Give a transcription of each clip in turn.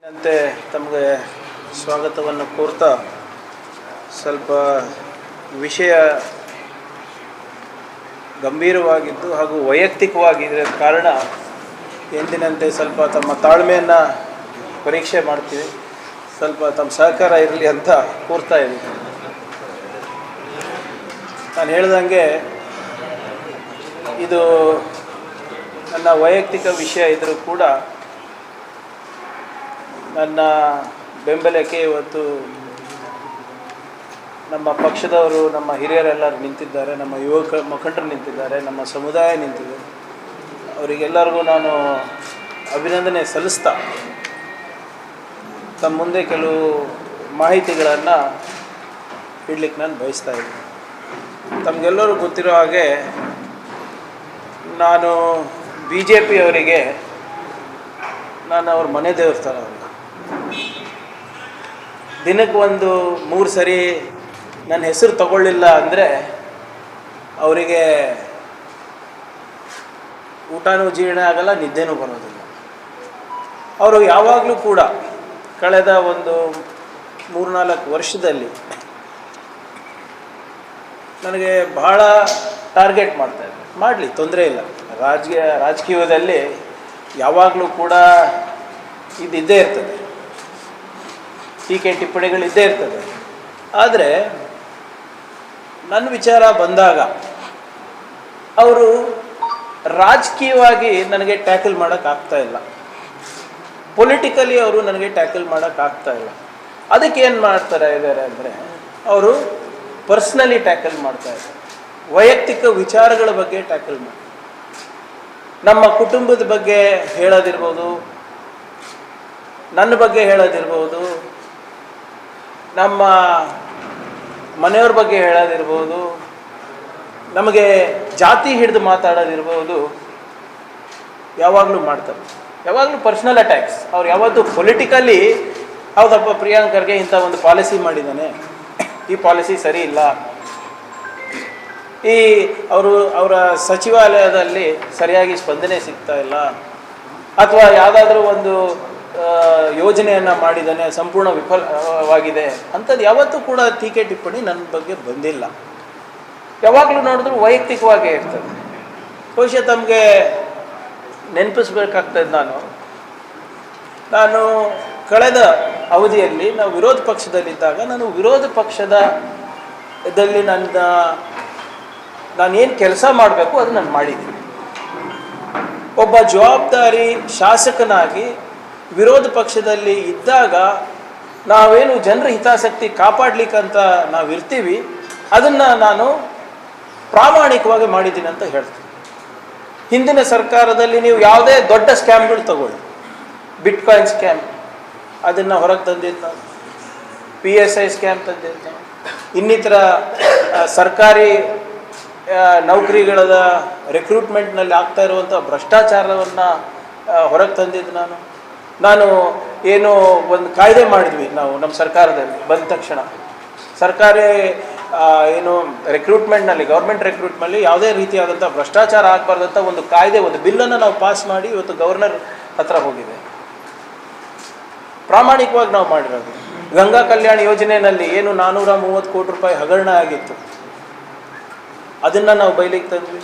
ಅಂತೆ ತಮಗೆ ಸ್ವಾಗತವನ್ನು ಕೋರ್ತಾ ಸ್ವಲ್ಪ ವಿಷಯ ಗಂಭೀರವಾಗಿದ್ದು ಹಾಗೂ ವೈಯಕ್ತಿಕವಾಗಿದ್ದ ಕಾರಣ ಎಂದಿನಂತೆ ಸ್ವಲ್ಪ ತಮ್ಮ ತಾಳ್ಮೆಯನ್ನು ಪರೀಕ್ಷೆ ಮಾಡ್ತೀವಿ. ಸ್ವಲ್ಪ ತಮ್ಮ ಸಹಕಾರ ಇರಲಿ ಅಂತ ಕೋರ್ತಾ ಇದ್ದೀನಿ. ನಾನು ಹೇಳ್ದಂಗೆ ಇದು ನನ್ನ ವೈಯಕ್ತಿಕ ವಿಷಯ ಇದ್ದರೂ ಕೂಡ ನನ್ನ ಬೆಂಬಲಕ್ಕೆ ಇವತ್ತು ನಮ್ಮ ಪಕ್ಷದವರು, ನಮ್ಮ ಹಿರಿಯರೆಲ್ಲರೂ ನಿಂತಿದ್ದಾರೆ, ನಮ್ಮ ಯುವಕ ಮುಖಂಡರು ನಿಂತಿದ್ದಾರೆ, ನಮ್ಮ ಸಮುದಾಯ ನಿಂತಿದೆ. ಅವರಿಗೆಲ್ಲರಿಗೂ ನಾನು ಅಭಿನಂದನೆ ಸಲ್ಲಿಸ್ತಾ ತಮ್ಮ ಮುಂದೆ ಕೆಲವು ಮಾಹಿತಿಗಳನ್ನು ಇಡ್ಲಿಕ್ಕೆ ನಾನು ಬಯಸ್ತಾ ಇದ್ದೀನಿ. ತಮಗೆಲ್ಲರೂ ಗೊತ್ತಿರೋ ಹಾಗೆ ನಾನು BJP ಅವರಿಗೆ ನಾನು ಅವ್ರ ಮನೆ ದೇವಸ್ಥಾನ ಅವ್ರಿಗೆ ದಿನಕ್ಕೆ ಒಂದು 3 ಸರಿ ನನ್ನ ಹೆಸರು ತಗೊಳ್ಳಿಲ್ಲ ಅಂದರೆ ಅವರಿಗೆ ಊಟನೂ ಜೀರ್ಣ ಆಗಲ್ಲ, ನಿದ್ದೆನೂ ಬರೋದಿಲ್ಲ. ಅವರು ಯಾವಾಗಲೂ ಕೂಡ ಕಳೆದ ಒಂದು 3-4 ವರ್ಷದಲ್ಲಿ ನನಗೆ ಬಹಳ ಟಾರ್ಗೆಟ್ ಮಾಡ್ತಾಯಿದ್ದಾರೆ. ಮಾಡಲಿ, ತೊಂದರೆ ಇಲ್ಲ. ರಾಜಕೀಯದಲ್ಲಿ ಯಾವಾಗಲೂ ಕೂಡ ಇದ್ದೇ ಇರ್ತದೆ, ಟೀಕೆ ಟಿಪ್ಪಣಿಗಳಿದ್ದೇ ಇರ್ತದೆ. ಆದರೆ ನನ್ನ ವಿಚಾರ ಬಂದಾಗ ಅವರು ರಾಜಕೀಯವಾಗಿ ನನಗೆ ಟ್ಯಾಕಲ್ ಮಾಡೋಕ್ಕಾಗ್ತಾ ಇಲ್ಲ, ಪೊಲಿಟಿಕಲಿ ಅವರು ನನಗೆ ಟ್ಯಾಕಲ್ ಮಾಡೋಕ್ಕಾಗ್ತಾ ಇಲ್ಲ. ಅದಕ್ಕೆ ಏನು ಮಾಡ್ತಾರೆ ಇದ್ದಾರೆ ಅಂದರೆ ಅವರು ಪರ್ಸ್ನಲಿ ಟ್ಯಾಕಲ್ ಮಾಡ್ತಾ ಇದ್ದಾರೆ, ವೈಯಕ್ತಿಕ ವಿಚಾರಗಳ ಬಗ್ಗೆ ಟ್ಯಾಕಲ್ ಮಾಡಿ, ನಮ್ಮ ಕುಟುಂಬದ ಬಗ್ಗೆ ಹೇಳೋದಿರ್ಬೋದು, ನನ್ನ ಬಗ್ಗೆ ಹೇಳೋದಿರ್ಬೋದು, ನಮ್ಮ ಮನೆಯವ್ರ ಬಗ್ಗೆ ಹೇಳೋದಿರ್ಬೋದು, ನಮಗೆ ಜಾತಿ ಹಿಡಿದು ಮಾತಾಡೋದಿರ್ಬೋದು, ಯಾವಾಗಲೂ ಮಾಡ್ತಾರೆ. ಯಾವಾಗಲೂ ಪರ್ಸ್ನಲ್ ಅಟ್ಯಾಕ್ಸ್. ಅವ್ರು ಯಾವತ್ತೂ ಪೊಲಿಟಿಕಲಿ ಹೌದಪ್ಪ ಪ್ರಿಯಾಂಕರ್ಗೆ ಇಂಥ ಒಂದು ಪಾಲಿಸಿ ಮಾಡಿದ್ದಾನೆ, ಈ ಪಾಲಿಸಿ ಸರಿ ಇಲ್ಲ, ಅವರ ಸಚಿವಾಲಯದಲ್ಲಿ ಸರಿಯಾಗಿ ಸ್ಪಂದನೆ ಸಿಗ್ತಾ ಇಲ್ಲ, ಅಥವಾ ಯಾವುದಾದ್ರೂ ಒಂದು ಯೋಜನೆಯನ್ನು ಮಾಡಿದ್ದಾನೆ ಸಂಪೂರ್ಣ ವಿಫಲವಾಗಿದೆ ಅಂಥದ್ದು ಯಾವತ್ತೂ ಕೂಡ ಟೀಕೆ ಟಿಪ್ಪಣಿ ನನ್ನ ಬಗ್ಗೆ ಬಂದಿಲ್ಲ. ಯಾವಾಗಲೂ ನೋಡಿದ್ರು ವೈಯಕ್ತಿಕವಾಗೇ ಇರ್ತದೆ. ಬಹುಶಃ ತಮಗೆ ನೆನಪಿಸ್ಬೇಕಾಗ್ತದೆ, ನಾನು ಕಳೆದ ಅವಧಿಯಲ್ಲಿ ನಾವು ವಿರೋಧ ಪಕ್ಷದಲ್ಲಿದ್ದಾಗ ನಾನು ವಿರೋಧ ಪಕ್ಷದಲ್ಲಿ ನಾನೇನು ಕೆಲಸ ಮಾಡಬೇಕು ಅದು ನಾನು ಮಾಡಿದ್ದೀನಿ. ಒಬ್ಬ ಜವಾಬ್ದಾರಿ ಶಾಸಕನಾಗಿ ವಿರೋಧ ಪಕ್ಷದಲ್ಲಿ ಇದ್ದಾಗ ನಾವೇನು ಜನರ ಹಿತಾಸಕ್ತಿ ಕಾಪಾಡಲಿಕ್ಕಂತ ನಾವು ಇರ್ತೀವಿ, ಅದನ್ನು ನಾನು ಪ್ರಾಮಾಣಿಕವಾಗಿ ಮಾಡಿದ್ದೀನಿ ಅಂತ ಹೇಳ್ತೀನಿ. ಹಿಂದಿನ ಸರ್ಕಾರದಲ್ಲಿ ನೀವು ಯಾವುದೇ ದೊಡ್ಡ ಸ್ಕ್ಯಾಮ್ಗಳು ತಗೊಳ್ಳಿ, ಬಿಟ್ಕಾಯಿನ್ ಸ್ಕ್ಯಾಮ್ ಅದನ್ನು ಹೊರಗೆ ತಂದಿದ್ದು ನಾವು, PSI ಸ್ಕ್ಯಾಮ್ ತಂದಿದ್ದು ನಾವು, ಇನ್ನಿತರ ಸರ್ಕಾರಿ ನೌಕರಿಗಳ ರಿಕ್ರೂಟ್ಮೆಂಟ್ನಲ್ಲಿ ಆಗ್ತಾ ಇರುವಂಥ ಭ್ರಷ್ಟಾಚಾರವನ್ನು ಹೊರಗೆ ತಂದಿದ್ದು ನಾನು ಏನು ಒಂದು ಕಾಯ್ದೆ ಮಾಡಿದ್ವಿ ನಾವು ನಮ್ಮ ಸರ್ಕಾರದಲ್ಲಿ ಬಂದ ತಕ್ಷಣ. ಸರ್ಕಾರಿ ಏನು ರಿಕ್ರೂಟ್ಮೆಂಟ್ನಲ್ಲಿ, ಗೌರ್ಮೆಂಟ್ ರಿಕ್ರೂಟ್ಮೆಂಟ್ನಲ್ಲಿ ಯಾವುದೇ ರೀತಿಯಾದಂಥ ಭ್ರಷ್ಟಾಚಾರ ಆಗಬಾರ್ದಂಥ ಒಂದು ಕಾಯ್ದೆ, ಒಂದು ಬಿಲ್ಲನ್ನು ನಾವು ಪಾಸ್ ಮಾಡಿ ಇವತ್ತು ಗವರ್ನರ್ ಹತ್ರ ಹೋಗಿದೆ. ಪ್ರಾಮಾಣಿಕವಾಗಿ ನಾವು ಮಾಡಿರೋದು. ಗಂಗಾ ಕಲ್ಯಾಣ ಯೋಜನೆಯಲ್ಲಿ ಏನು 430 ಕೋಟಿ ರೂಪಾಯಿ ಹಗರಣ ಆಗಿತ್ತು, ಅದನ್ನು ನಾವು ಬಯಲಿಗೆ ತಂದ್ವಿ.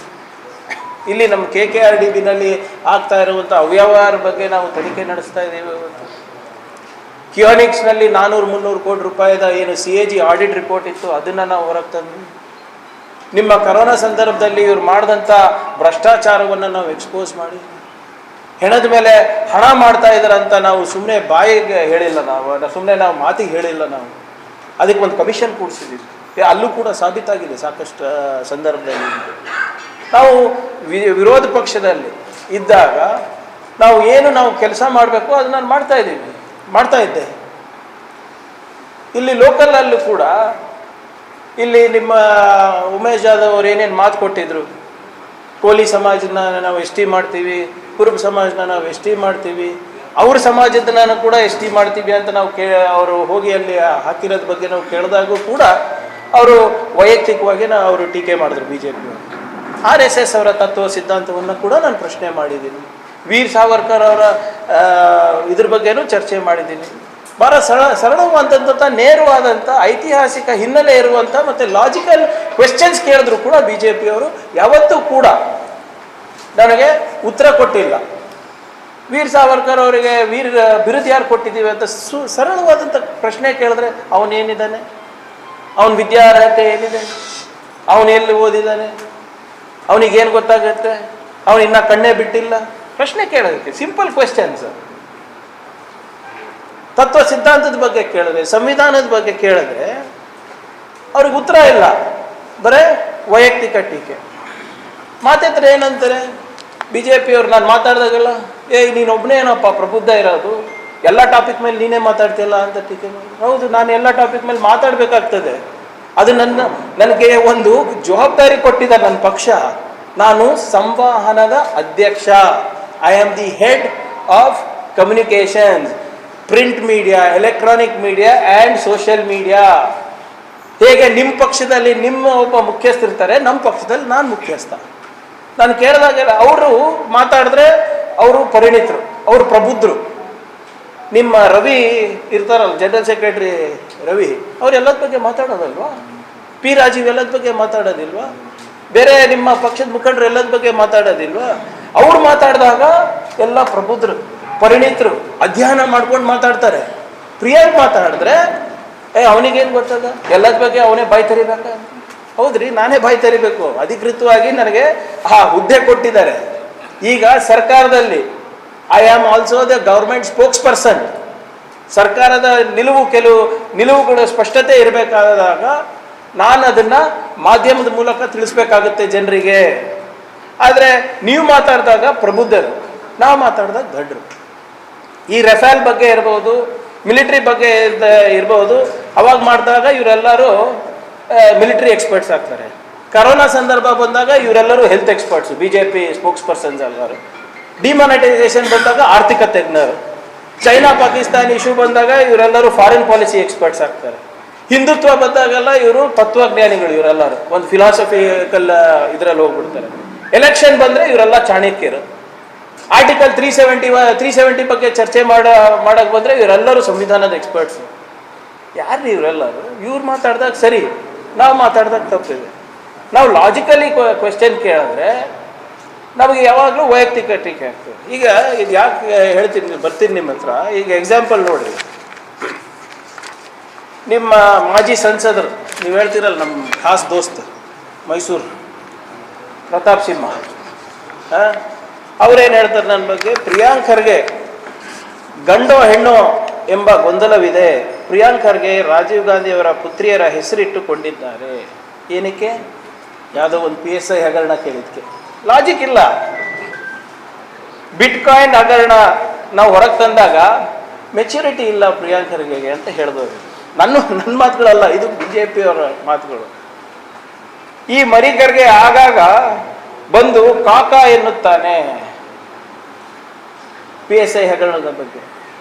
ಇಲ್ಲಿ ನಮ್ಮ KKRDBನಲ್ಲಿ ಆಗ್ತಾ ಇರುವಂಥ ಅವ್ಯವಹಾರ ಬಗ್ಗೆ ನಾವು ತನಿಖೆ ನಡೆಸ್ತಾ ಇದ್ದೀವಿ. ಇವತ್ತು ಕಿಯೋನಿಕ್ಸ್ನಲ್ಲಿ 400-300 ಕೋಟಿ ರೂಪಾಯಿದ ಏನು CAG ಆಡಿಟ್ ರಿಪೋರ್ಟ್ ಇತ್ತು, ಅದನ್ನು ನಾವು ಹೊರಗೆ ತಂದ್ವಿ. ನಿಮ್ಮ ಕರೋನಾ ಸಂದರ್ಭದಲ್ಲಿ ಇವ್ರು ಮಾಡಿದಂಥ ಭ್ರಷ್ಟಾಚಾರವನ್ನು ನಾವು ಎಕ್ಸ್ಪೋಸ್ ಮಾಡಿ, ಹೆಣದ ಮೇಲೆ ಹಣ ಮಾಡ್ತಾ ಇದ್ದಾರಂತ ನಾವು ಸುಮ್ಮನೆ ಬಾಯಿಗೆ ಹೇಳಿಲ್ಲ, ಸುಮ್ಮನೆ ನಾವು ಮಾತಿಗೆ ಹೇಳಿಲ್ಲ, ನಾವು ಅದಕ್ಕೆ ಒಂದು ಕಮಿಷನ್ ಕೂಡಿಸಿದ್ದೀವಿ. ಅಲ್ಲೂ ಕೂಡ ಸಾಬೀತಾಗಿದೆ ಸಾಕಷ್ಟು ಸಂದರ್ಭದಲ್ಲಿ. ನಾವು ವಿರೋಧ ಪಕ್ಷದಲ್ಲಿ ಇದ್ದಾಗ ನಾವು ಕೆಲಸ ಮಾಡಬೇಕು ಅದನ್ನು ನಾನು ಮಾಡ್ತಾ ಇದ್ದೆ. ಇಲ್ಲಿ ಲೋಕಲಲ್ಲೂ ಕೂಡ ಇಲ್ಲಿ ನಿಮ್ಮ ಉಮೇಶ್ ಜಾಧವ್ ಅವರು ಏನೇನು ಮಾತು ಕೊಟ್ಟಿದ್ರು, ಕೋಲಿ ಸಮಾಜನ ನಾವು ST ಮಾಡ್ತೀವಿ, ಕುರುಬ ಸಮಾಜನ ನಾವು ST ಮಾಡ್ತೀವಿ, ಅವ್ರ ಸಮಾಜದನ್ನ ಕೂಡ ST ಮಾಡ್ತೀವಿ ಅಂತ ನಾವು ಅವರು ಹೋಗಿ ಅಲ್ಲಿ ಹಾಕಿರೋದ್ರ ಬಗ್ಗೆ ನಾವು ಕೇಳಿದಾಗೂ ಕೂಡ ಅವರು ವೈಯಕ್ತಿಕವಾಗಿ ಅವರು ಟೀಕೆ ಮಾಡಿದ್ರು. BJP RSS ಅವರ ತತ್ವ ಸಿದ್ಧಾಂತವನ್ನು ಕೂಡ ನಾನು ಪ್ರಶ್ನೆ ಮಾಡಿದ್ದೀನಿ. ವೀರ್ ಸಾವರ್ಕರ್ ಅವರ ಇದ್ರ ಬಗ್ಗೆನೂ ಚರ್ಚೆ ಮಾಡಿದ್ದೀನಿ. ಭಾಳ ಸರಳವಾದಂಥ ನೇರವಾದಂಥ ಐತಿಹಾಸಿಕ ಹಿನ್ನೆಲೆ ಇರುವಂಥ ಮತ್ತು ಲಾಜಿಕಲ್ ಕ್ವೆಶ್ಚನ್ಸ್ ಕೇಳಿದ್ರು ಕೂಡ ಬಿ ಜೆ ಪಿಯವರು ಯಾವತ್ತೂ ಕೂಡ ನನಗೆ ಉತ್ತರ ಕೊಟ್ಟಿಲ್ಲ. ವೀರ್ ಸಾವರ್ಕರ್ ಅವರಿಗೆ ಬಿರುದು ಯಾರು ಕೊಟ್ಟಿದ್ದೀವಿ ಅಂತ ಸರಳವಾದಂಥ ಪ್ರಶ್ನೆ ಕೇಳಿದ್ರೆ ಅವನೇನಿದ್ದಾನೆ, ಅವನ ವಿದ್ಯಾರ್ಹತೆ ಏನಿದೆ, ಅವನು ಎಲ್ಲಿ ಓದಿದ್ದಾನೆ, ಅವನಿಗೇನು ಗೊತ್ತಾಗುತ್ತೆ, ಅವನು ಇನ್ನೂ ಕಣ್ಣೇ ಬಿಟ್ಟಿಲ್ಲ. ಪ್ರಶ್ನೆ ಕೇಳೋದಕ್ಕೆ ಸಿಂಪಲ್ ಕ್ವೆಶ್ಚನ್ಸ್. ತತ್ವ ಸಿದ್ಧಾಂತದ ಬಗ್ಗೆ ಕೇಳಿದ್ರೆ, ಸಂವಿಧಾನದ ಬಗ್ಗೆ ಕೇಳಿದ್ರೆ ಅವ್ರಿಗೆ ಉತ್ತರ ಇಲ್ಲ, ಬರೇ ವೈಯಕ್ತಿಕ ಟೀಕೆ. ಮಾತಾಡ್ತಾರೆ ಏನಂತಾರೆ ಬಿ ಜೆ ಪಿಯವ್ರು. ನಾನು ಮಾತಾಡಿದಾಗೆಲ್ಲ ನೀನೊಬ್ಬನೇ ಏನಪ್ಪ ಪ್ರಬುದ್ಧ ಇರೋದು, ಎಲ್ಲ ಟಾಪಿಕ್ ಮೇಲೆ ನೀನೇ ಮಾತಾಡ್ತಿಲ್ಲ ಅಂತ ಟೀಕೆ ಮಾಡಿ. ಹೌದು, ನಾನು ಎಲ್ಲ ಟಾಪಿಕ್ ಮೇಲೆ ಮಾತಾಡಬೇಕಾಗ್ತದೆ. ಅದು ನನಗೆ ಒಂದು ಜವಾಬ್ದಾರಿ ಕೊಟ್ಟಿದ್ದಾರೆ ನನ್ನ ಪಕ್ಷ. ನಾನು ಸಂವಹನದ ಅಧ್ಯಕ್ಷ. I am the head of communications, print media, electronic media and social media. ಹೇಗೆ ನಿಮ್ಮ ಪಕ್ಷದಲ್ಲಿ ನಿಮ್ಮ ಒಬ್ಬ ಮುಖ್ಯಸ್ಥರಿರ್ತಾರೆ, ನಮ್ಮ ಪಕ್ಷದಲ್ಲಿ ನಾನು ಮುಖ್ಯಸ್ಥ. ನಾನು ಕೇಳಿದಾಗೆಲ್ಲ ಅವರು ಮಾತಾಡಿದ್ರೆ ಅವರು ಪರಿಣಿತರು, ಅವರು ಪ್ರಬುದ್ಧರು. ನಿಮ್ಮ ರವಿ ಇರ್ತಾರಲ್ಲ, ಜನರಲ್ ಸೆಕ್ರೆಟರಿ ರವಿ, ಅವ್ರು ಎಲ್ಲದ ಬಗ್ಗೆ ಮಾತಾಡೋದಲ್ವಾ? ಪಿ ರಾಜೀವ್ ಎಲ್ಲದ ಬಗ್ಗೆ ಮಾತಾಡೋದಿಲ್ವಾ? ಬೇರೆ ನಿಮ್ಮ ಪಕ್ಷದ ಮುಖಂಡರು ಎಲ್ಲದ ಬಗ್ಗೆ ಮಾತಾಡೋದಿಲ್ವಾ? ಅವ್ರು ಮಾತಾಡಿದಾಗ ಎಲ್ಲ ಪ್ರಬುದ್ಧರು, ಪರಿಣಿತರು, ಅಧ್ಯಯನ ಮಾಡ್ಕೊಂಡು ಮಾತಾಡ್ತಾರೆ. ಪ್ರಿಯಾಂಕ್ ಮಾತಾಡಿದ್ರೆ ಅವನಿಗೇನು ಗೊತ್ತದ, ಎಲ್ಲದ ಬಗ್ಗೆ ಅವನೇ ಬಾಯಿ ತರಿಬೇಕ? ಹೌದ್ರಿ, ನಾನೇ ಬಾಯಿ ತರಿಬೇಕು. ಅಧಿಕೃತವಾಗಿ ನನಗೆ ಆ ಹುದ್ದೆ ಕೊಟ್ಟಿದ್ದಾರೆ. ಈಗ ಸರ್ಕಾರದಲ್ಲಿ I am also the government spokes person. ಸರ್ಕಾರದ ಕೆಲವು ನಿಲುವುಗಳು ಸ್ಪಷ್ಟತೆ ಇರಬೇಕಾದಾಗ ನಾನು ಅದನ್ನು ಮಾಧ್ಯಮದ ಮೂಲಕ ತಿಳಿಸ್ಬೇಕಾಗುತ್ತೆ ಜನರಿಗೆ. ಆದರೆ ನೀವು ಮಾತಾಡಿದಾಗ ಪ್ರಬುದ್ಧರು, ನಾವು ಮಾತಾಡಿದಾಗ ದಡ್ಡರು. ಈ ರಫೇಲ್ ಬಗ್ಗೆ ಇರ್ಬೋದು, ಮಿಲಿಟ್ರಿ ಬಗ್ಗೆ ಇರ್ಬೋದು, ಅವಾಗ ಮಾಡಿದಾಗ ಇವರೆಲ್ಲರೂ ಮಿಲಿಟರಿ ಎಕ್ಸ್ಪರ್ಟ್ಸ್ ಆಗ್ತಾರೆ. ಕರೋನಾ ಸಂದರ್ಭ ಬಂದಾಗ ಇವರೆಲ್ಲರೂ health experts, B J P spokes persons ಎಲ್ಲರೂ. ಡಿಮಾನಿಟೈಸೇಷನ್ ಬಂದಾಗ ಆರ್ಥಿಕ ತಜ್ಞರು. ಚೈನಾ ಪಾಕಿಸ್ತಾನ ಇಶ್ಯೂ ಬಂದಾಗ ಇವರೆಲ್ಲರೂ ಫಾರಿನ್ ಪಾಲಿಸಿ ಎಕ್ಸ್ಪರ್ಟ್ಸ್ ಆಗ್ತಾರೆ. ಹಿಂದುತ್ವ ಬಂದಾಗೆಲ್ಲ ಇವರು ತತ್ವಜ್ಞಾನಿಗಳು, ಇವರೆಲ್ಲರೂ ಒಂದು ಫಿಲಾಸಫಿಕಲ್ ಇದರಲ್ಲಿ ಹೋಗ್ಬಿಡ್ತಾರೆ. ಎಲೆಕ್ಷನ್ ಬಂದರೆ ಇವರೆಲ್ಲ ಚಾಣಕ್ಯರು. ಆರ್ಟಿಕಲ್ 370 ಬಗ್ಗೆ ಚರ್ಚೆ ಮಾಡಕ್ಕೆ ಬಂದರೆ ಇವರೆಲ್ಲರೂ ಸಂವಿಧಾನದ ಎಕ್ಸ್ಪರ್ಟ್ಸು. ಯಾರು ಇವರೆಲ್ಲರೂ? ಇವ್ರು ಮಾತಾಡಿದಾಗ ಸರಿ, ನಾವು ಮಾತಾಡಿದಾಗ ತಪ್ಪಿದೆ. ನಾವು ಲಾಜಿಕಲಿ ಕ್ವೆಶ್ಚನ್ ಕೇಳಿದ್ರೆ ನಮಗೆ ಯಾವಾಗಲೂ ವೈಯಕ್ತಿಕ ಟೀಕೆ ಆಗ್ತದೆ. ಈಗ ಇದು ಯಾಕೆ ಹೇಳ್ತೀನಿ, ಬರ್ತೀನಿ ನಿಮ್ಮ ಹತ್ರ. ಈಗ ಎಕ್ಸಾಂಪಲ್ ನೋಡ್ರಿ, ನಿಮ್ಮ ಮಾಜಿ ಸಂಸದರು, ನೀವು ಹೇಳ್ತೀರಲ್ಲ, ನಮ್ಮ ಖಾಸ್ ದೋಸ್ತ್ ಮೈಸೂರು ಪ್ರತಾಪ್ ಸಿಂಹ, ಅವರೇನು ಹೇಳ್ತಾರೆ ನನ್ನ ಬಗ್ಗೆ? ಪ್ರಿಯಾಂಕ್ ಖರ್ಗೆ ಗಂಡೋ ಹೆಣ್ಣೋ ಎಂಬ ಗೊಂದಲವಿದೆ. ಪ್ರಿಯಾಂಕ್ ಖರ್ಗೆ ರಾಜೀವ್ ಗಾಂಧಿಯವರ ಪುತ್ರಿಯರ ಹೆಸರಿಟ್ಟುಕೊಂಡಿದ್ದಾರೆ. ಏನಕ್ಕೆ? ಯಾವುದೋ ಒಂದು PSI ಹಗರಣ ಕೇಳಿದ್ಕೆ. ಲಾಜಿಕ್ ಇಲ್ಲ. ಬಿಟ್ಕಾಯಿನ್ ಹಗರಣ ನಾವು ಹೊರಗೆ ತಂದಾಗ ಮೆಚ್ಯೂರಿಟಿ ಇಲ್ಲ ಪ್ರಿಯಾಂಕ್ ಖರ್ಗೆಗೆ ಅಂತ ಹೇಳಿದವರು. ನನ್ನ ಮಾತುಗಳಲ್ಲ, ಇದು BJP ಅವರ ಮಾತುಗಳು. ಈ ಮರಿ ಖರ್ಗೆ ಆಗಾಗ ಬಂದು ಕಾಕ ಎನ್ನುತ್ತಾನೆ PSI ಹಗರಣದ ಬಗ್ಗೆ.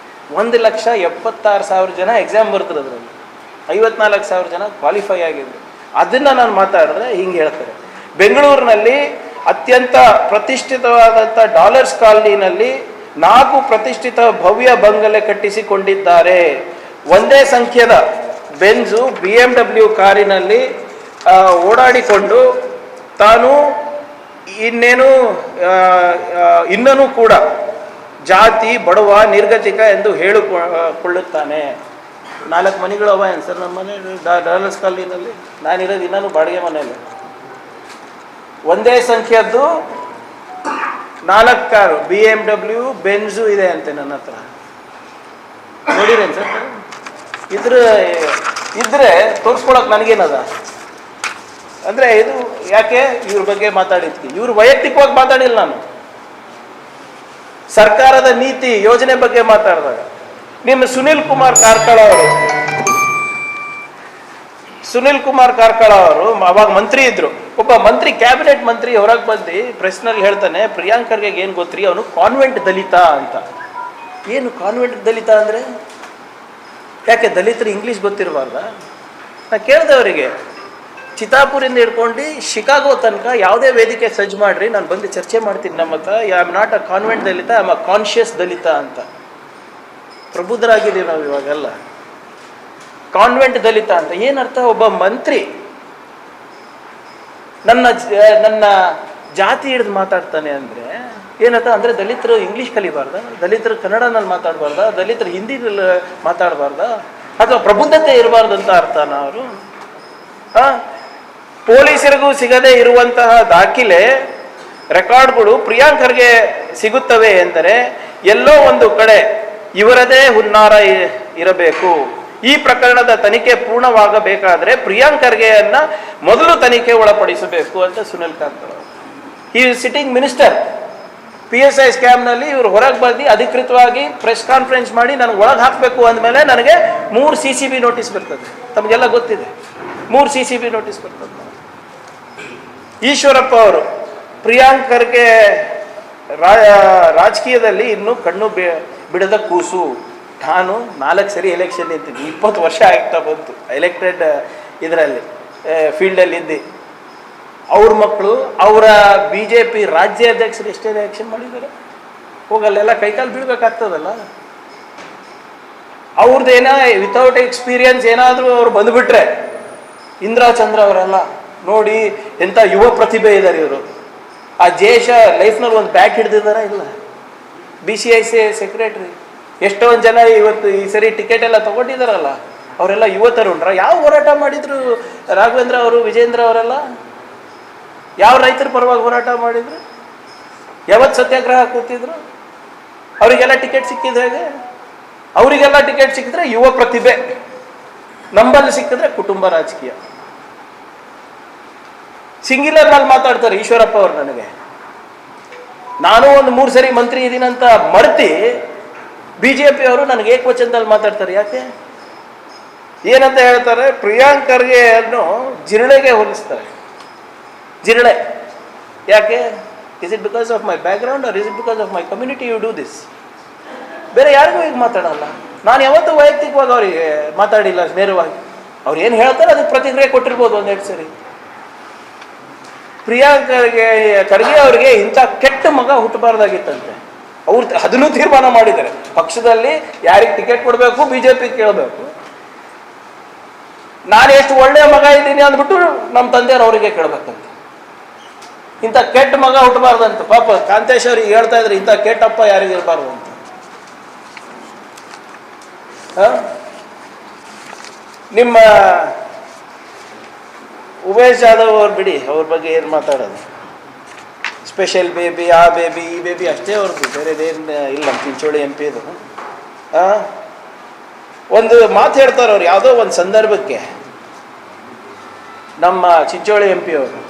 1,76,000 ಜನ ಎಕ್ಸಾಮ್ ಬರ್ತಾರೆ, ಅದರಲ್ಲಿ 54,000 ಜನ ಕ್ವಾಲಿಫೈ ಆಗಿದ್ರು. ಅದನ್ನು ನಾನು ಮಾತಾಡಿದ್ರೆ ಹಿಂಗೆ ಹೇಳ್ತಾರೆ. ಬೆಂಗಳೂರಿನಲ್ಲಿ ಅತ್ಯಂತ ಪ್ರತಿಷ್ಠಿತವಾದಂಥ ಡಾಲರ್ಸ್ ಕಾಲನಿನಲ್ಲಿ 4 ಪ್ರತಿಷ್ಠಿತ ಭವ್ಯ ಬಂಗಲೆ ಕಟ್ಟಿಸಿಕೊಂಡಿದ್ದಾರೆ. ಒಂದೇ ಸಂಖ್ಯೆಯ ಬೆಂಜು BMW ಕಾರಿನಲ್ಲಿ ಓಡಾಡಿಕೊಂಡು ತಾನು ಇನ್ನೂ ಕೂಡ ಜಾತಿ, ಬಡವ, ನಿರ್ಗತಿಕ ಎಂದು ಹೇಳಿಕೊಳ್ಳುತ್ತಾನೆ. 4 ಮನೆಗಳು ಅವ ಏನು ಸರ್ ನಮ್ಮ ಮನೆ ಡಾಲರ್ಸ್ ಕಾಲನಿನಲ್ಲಿ? ನಾನಿರೋದು ಇನ್ನೂ ಬಾಡಿಗೆ ಮನೆಯಲ್ಲಿ. ಒಂದೇ ಸಂಖ್ಯೆಯದ್ದು 4 ಕಾರು BMW, ಬೆಂಜು ಇದೆ ಅಂತೆ ನನ್ನ ಹತ್ರ. ನೋಡಿರೇನು ಸರ್? ಇದ್ರೆ ತೋರಿಸ್ಕೊಳಕ್ಕೆ ನನಗೇನದ ಅಂದರೆ ಇದು ಯಾಕೆ ಇವ್ರ ಬಗ್ಗೆ ಮಾತಾಡಿದ್ವಿ? ಇವ್ರು ವೈಯಕ್ತಿಕವಾಗಿ ಮಾತಾಡಿಲ್ಲ. ನಾನು ಸರ್ಕಾರದ ನೀತಿ ಯೋಜನೆ ಬಗ್ಗೆ ಮಾತಾಡಿದಾಗ ನಿಮ್ಮ ಸುನಿಲ್ ಕುಮಾರ್ ಕಾರ್ಕಳ ಅವರು ಅವಾಗ ಮಂತ್ರಿ ಇದ್ರು. ಒಬ್ಬ ಮಂತ್ರಿ, ಕ್ಯಾಬಿನೆಟ್ ಮಂತ್ರಿ ಹೊರಗೆ ಬಂದು ಪ್ರೆಸ್ನಲ್ಲಿ ಹೇಳ್ತಾನೆ, ಪ್ರಿಯಾಂಕ್ ಖರ್ಗೆಗೆ ಏನು ಗೊತ್ತ್ರಿ, ಅವನು ಕಾನ್ವೆಂಟ್ ದಲಿತ ಅಂತ. ಏನು ಕಾನ್ವೆಂಟ್ ದಲಿತ ಅಂದರೆ? ಯಾಕೆ ದಲಿತರು ಇಂಗ್ಲೀಷ್ ಗೊತ್ತಿರಬಾರ್ದ? ನಾ ಕೇಳಿದೆ ಅವರಿಗೆ, ಚಿತ್ತಾಪುರಿಂದ ಹಿಡ್ಕೊಂಡು ಶಿಕಾಗೋ ತನಕ ಯಾವುದೇ ವೇದಿಕೆ ಸಜ್ಜು ಮಾಡ್ರಿ, ನಾನು ಬಂದು ಚರ್ಚೆ ಮಾಡ್ತೀನಿ. ನಮ್ಮ ಹತ್ರ I am not a convent Dalit, I am a conscious Dalit ಅಂತ. ಪ್ರಬುದ್ಧರಾಗಿದ್ದೀವಿ ನಾವು ಇವಾಗೆಲ್ಲ. ಕಾನ್ವೆಂಟ್ ದಲಿತ ಅಂತ ಏನರ್ಥ? ಒಬ್ಬ ಮಂತ್ರಿ ನನ್ನ ಜಾತಿ ಹಿಡಿದು ಮಾತಾಡ್ತಾನೆ ಅಂದರೆ ಏನರ್ಥ? ಅಂದರೆ ದಲಿತರು ಇಂಗ್ಲೀಷ್ ಕಲಿಬಾರ್ದ, ದಲಿತರು ಕನ್ನಡನಲ್ಲಿ ಮಾತಾಡಬಾರ್ದ, ದಲಿತರು ಹಿಂದಿನಲ್ಲಿ ಮಾತಾಡಬಾರ್ದ, ಅಥವಾ ಪ್ರಬುದ್ಧತೆ ಇರಬಾರ್ದು ಅಂತ ಅರ್ಥನ ಅವರು? ಪೊಲೀಸರಿಗೂ ಸಿಗದೇ ಇರುವಂತಹ ದಾಖಲೆ ರೆಕಾರ್ಡ್ಗಳು ಪ್ರಿಯಾಂಕ್ ಖರ್ಗೆ ಸಿಗುತ್ತವೆ ಎಂದರೆ ಎಲ್ಲೋ ಒಂದು ಕಡೆ ಇವರದೇ ಹುನ್ನಾರ ಇರಬೇಕು. ಈ ಪ್ರಕರಣದ ತನಿಖೆ ಪೂರ್ಣವಾಗಬೇಕಾದ್ರೆ ಪ್ರಿಯಾಂಕ್ ಖರ್ಗೆಯನ್ನ ಮೊದಲು ತನಿಖೆ ಒಳಪಡಿಸಬೇಕು ಅಂತ ಸುನಿಲ್ ಕಾಂತ್. ಈ ಸಿಟ್ಟಿಂಗ್ ಮಿನಿಸ್ಟರ್ PSI ಸ್ಕ್ಯಾಮ್ನಲ್ಲಿ ಇವರು ಹೊರಗೆ ಬಂದು ಅಧಿಕೃತವಾಗಿ ಪ್ರೆಸ್ ಕಾನ್ಫರೆನ್ಸ್ ಮಾಡಿ ನನಗೆ ಒಳಗೆ ಹಾಕಬೇಕು ಅಂದಮೇಲೆ ನನಗೆ 3 CCB ನೋಟಿಸ್ ಬರ್ತದೆ. ತಮಗೆಲ್ಲ ಗೊತ್ತಿದೆ, 3 CCB ನೋಟಿಸ್ ಬರ್ತದೆ. ಈಶ್ವರಪ್ಪ ಅವರು ಪ್ರಿಯಾಂಕ್ ಖರ್ಗೆ ರಾಜಕೀಯದಲ್ಲಿ ಇನ್ನೂ ಕಣ್ಣು ಬಿಡದ ಕೂಸು. ನಾನು 4 ಸರಿ ಎಲೆಕ್ಷನ್ ನಿಂತೀನಿ, 20 ವರ್ಷ ಆಗ್ತಾ ಬಂತು ಎಲೆಕ್ಟೆಡ್ ಇದರಲ್ಲಿ ಫೀಲ್ಡಲ್ಲಿ ಇದ್ದು. ಅವ್ರ ಮಕ್ಕಳು ಅವರ BJP ರಾಜ್ಯಾಧ್ಯಕ್ಷರು ಎಷ್ಟೇ ಎಲೆಕ್ಷನ್ ಮಾಡಿದ್ದಾರೆ, ಹೋಗಲ್ಲೆಲ್ಲ ಕೈಕಾಲು ಬೀಳ್ಬೇಕಾಗ್ತದಲ್ಲ. ಅವ್ರದ್ದೇನ ವಿತೌಟ್ ಎಕ್ಸ್ಪೀರಿಯನ್ಸ್ ಏನಾದರೂ ಅವ್ರು ಬಂದುಬಿಟ್ರೆ, ಇಂದಿರಾ ಚಂದ್ರ ಅವರೆಲ್ಲ ನೋಡಿ ಎಂಥ ಯುವ ಪ್ರತಿಭೆ ಇದ್ದಾರೆ ಇವರು. ಆ ದೇಶ ಲೈಫ್ನಲ್ಲಿ ಒಂದು ಬ್ಯಾಟ್ ಹಿಡ್ದಿದ್ದಾರ ಇಲ್ಲ. BCICI ಸೆಕ್ರೆಟರಿ ಎಷ್ಟೊಂದು ಜನ ಇವತ್ತು ಈ ಸರಿ ಟಿಕೆಟ್ ಎಲ್ಲ ತಗೊಂಡಿದ್ದಾರಲ್ಲ, ಅವರೆಲ್ಲ ಯುವತರುಣ್ರ. ಯಾವ ಹೋರಾಟ ಮಾಡಿದ್ರು ರಾಘವೇಂದ್ರ ಅವರು, ವಿಜೇಂದ್ರ ಅವರೆಲ್ಲ? ಯಾವ ರೈತರ ಪರವಾಗಿ ಹೋರಾಟ ಮಾಡಿದ್ರು? ಯಾವತ್ತು ಸತ್ಯಾಗ್ರಹ ಕೂತಿದ್ರು? ಅವರಿಗೆಲ್ಲ ಟಿಕೆಟ್ ಸಿಕ್ಕಿದ ಹೇಗೆ? ಅವರಿಗೆಲ್ಲ ಟಿಕೆಟ್ ಸಿಕ್ಕಿದ್ರೆ ಯುವ ಪ್ರತಿಭೆ, ನಂಬಲ್ಲಿ ಸಿಕ್ಕಿದ್ರೆ ಕುಟುಂಬ ರಾಜಕೀಯ. ಸಿಂಗ್ಯುಲರ್ ನಲ್ಲಿ ಮಾತಾಡ್ತಾರೆ ಈಶ್ವರಪ್ಪ ಅವರು. ನನಗೆ ನಾನು ಒಂದು 3 ಸರಿ ಮಂತ್ರಿ ಇದೀನಂತ ಮರ್ತಿ BJP ಅವರು ನನಗೆ ಏಕವಚನದಲ್ಲಿ ಮಾತಾಡ್ತಾರೆ. ಯಾಕೆ? ಏನಂತ ಹೇಳ್ತಾರೆ? ಪ್ರಿಯಾಂಕ್ ಖರ್ಗೆಯನ್ನು ಜಿರಳೆಗೆ ಹೋಲಿಸ್ತಾರೆ. ಜಿರಳೆ ಯಾಕೆ? Is it because of my background or is it because of my community you do this? ಬೇರೆ ಯಾರಿಗೂ ಈಗ ಮಾತಾಡಲ್ಲ. ನಾನು ಯಾವತ್ತೂ ವೈಯಕ್ತಿಕವಾಗಿ ಅವರಿಗೆ ಮಾತಾಡಿಲ್ಲ ನೇರವಾಗಿ. ಅವ್ರು ಏನು ಹೇಳ್ತಾರೆ ಅದಕ್ಕೆ ಪ್ರತಿಕ್ರಿಯೆ ಕೊಟ್ಟಿರ್ಬೋದು 1-2 ಸರಿ. ಪ್ರಿಯಾಂಕ್ ಖರ್ಗೆ ಅವರಿಗೆ ಇಂಥ ಕೆಟ್ಟ ಮಗ ಹುಟ್ಟಬಾರ್ದಾಗಿತ್ತಂತೆ. ಅವ್ರು ಅದನ್ನು ತೀರ್ಮಾನ ಮಾಡಿದ್ದಾರೆ. ಪಕ್ಷದಲ್ಲಿ ಯಾರಿಗೆ ಟಿಕೆಟ್ ಕೊಡಬೇಕು, BJP ಕೇಳಬೇಕು. ನಾನು ಎಷ್ಟು ಒಳ್ಳೆಯ ಮಗ ಇದ್ದೀನಿ ಅಂದ್ಬಿಟ್ಟು ನಮ್ಮ ತಂದೆಯವ್ರು ಅವರಿಗೆ ಕೇಳಬೇಕಂತ. ಇಂಥ ಕೆಟ್ಟ ಮಗ ಹುಟ್ಟಬಾರ್ದಂತ. ಪಾಪ ಕಾಂತೇಶ್ ಅವ್ರಿಗೆ ಹೇಳ್ತಾ ಇದ್ರೆ ಇಂಥ ಕೆಟ್ಟಪ್ಪ ಯಾರಿಗೆ ಇರಬಾರ್ದು ಅಂತ. ನಿಮ್ಮ ಉಮೇಶ್ ಜಾಧವ್ ಅವ್ರು ಬಿಡಿ, ಅವ್ರ ಬಗ್ಗೆ ಏನು ಮಾತಾಡೋದು? ಸ್ಪೆಷಲ್ ಬೇಬಿ, ಆ ಬೇಬಿ, ಈ ಬೇಬಿ ಅಷ್ಟೇ ಅವ್ರದ್ದು, ಬೇರೆದೇನು ಇಲ್ಲ. ಚಿಂಚೋಳಿ MP ಇದು ಒಂದು ಮಾತು ಹೇಳ್ತಾರೆ ಅವ್ರು ಯಾವುದೋ ಒಂದು ಸಂದರ್ಭಕ್ಕೆ. ನಮ್ಮ ಚಿಂಚೋಳಿ MP ಅವರು,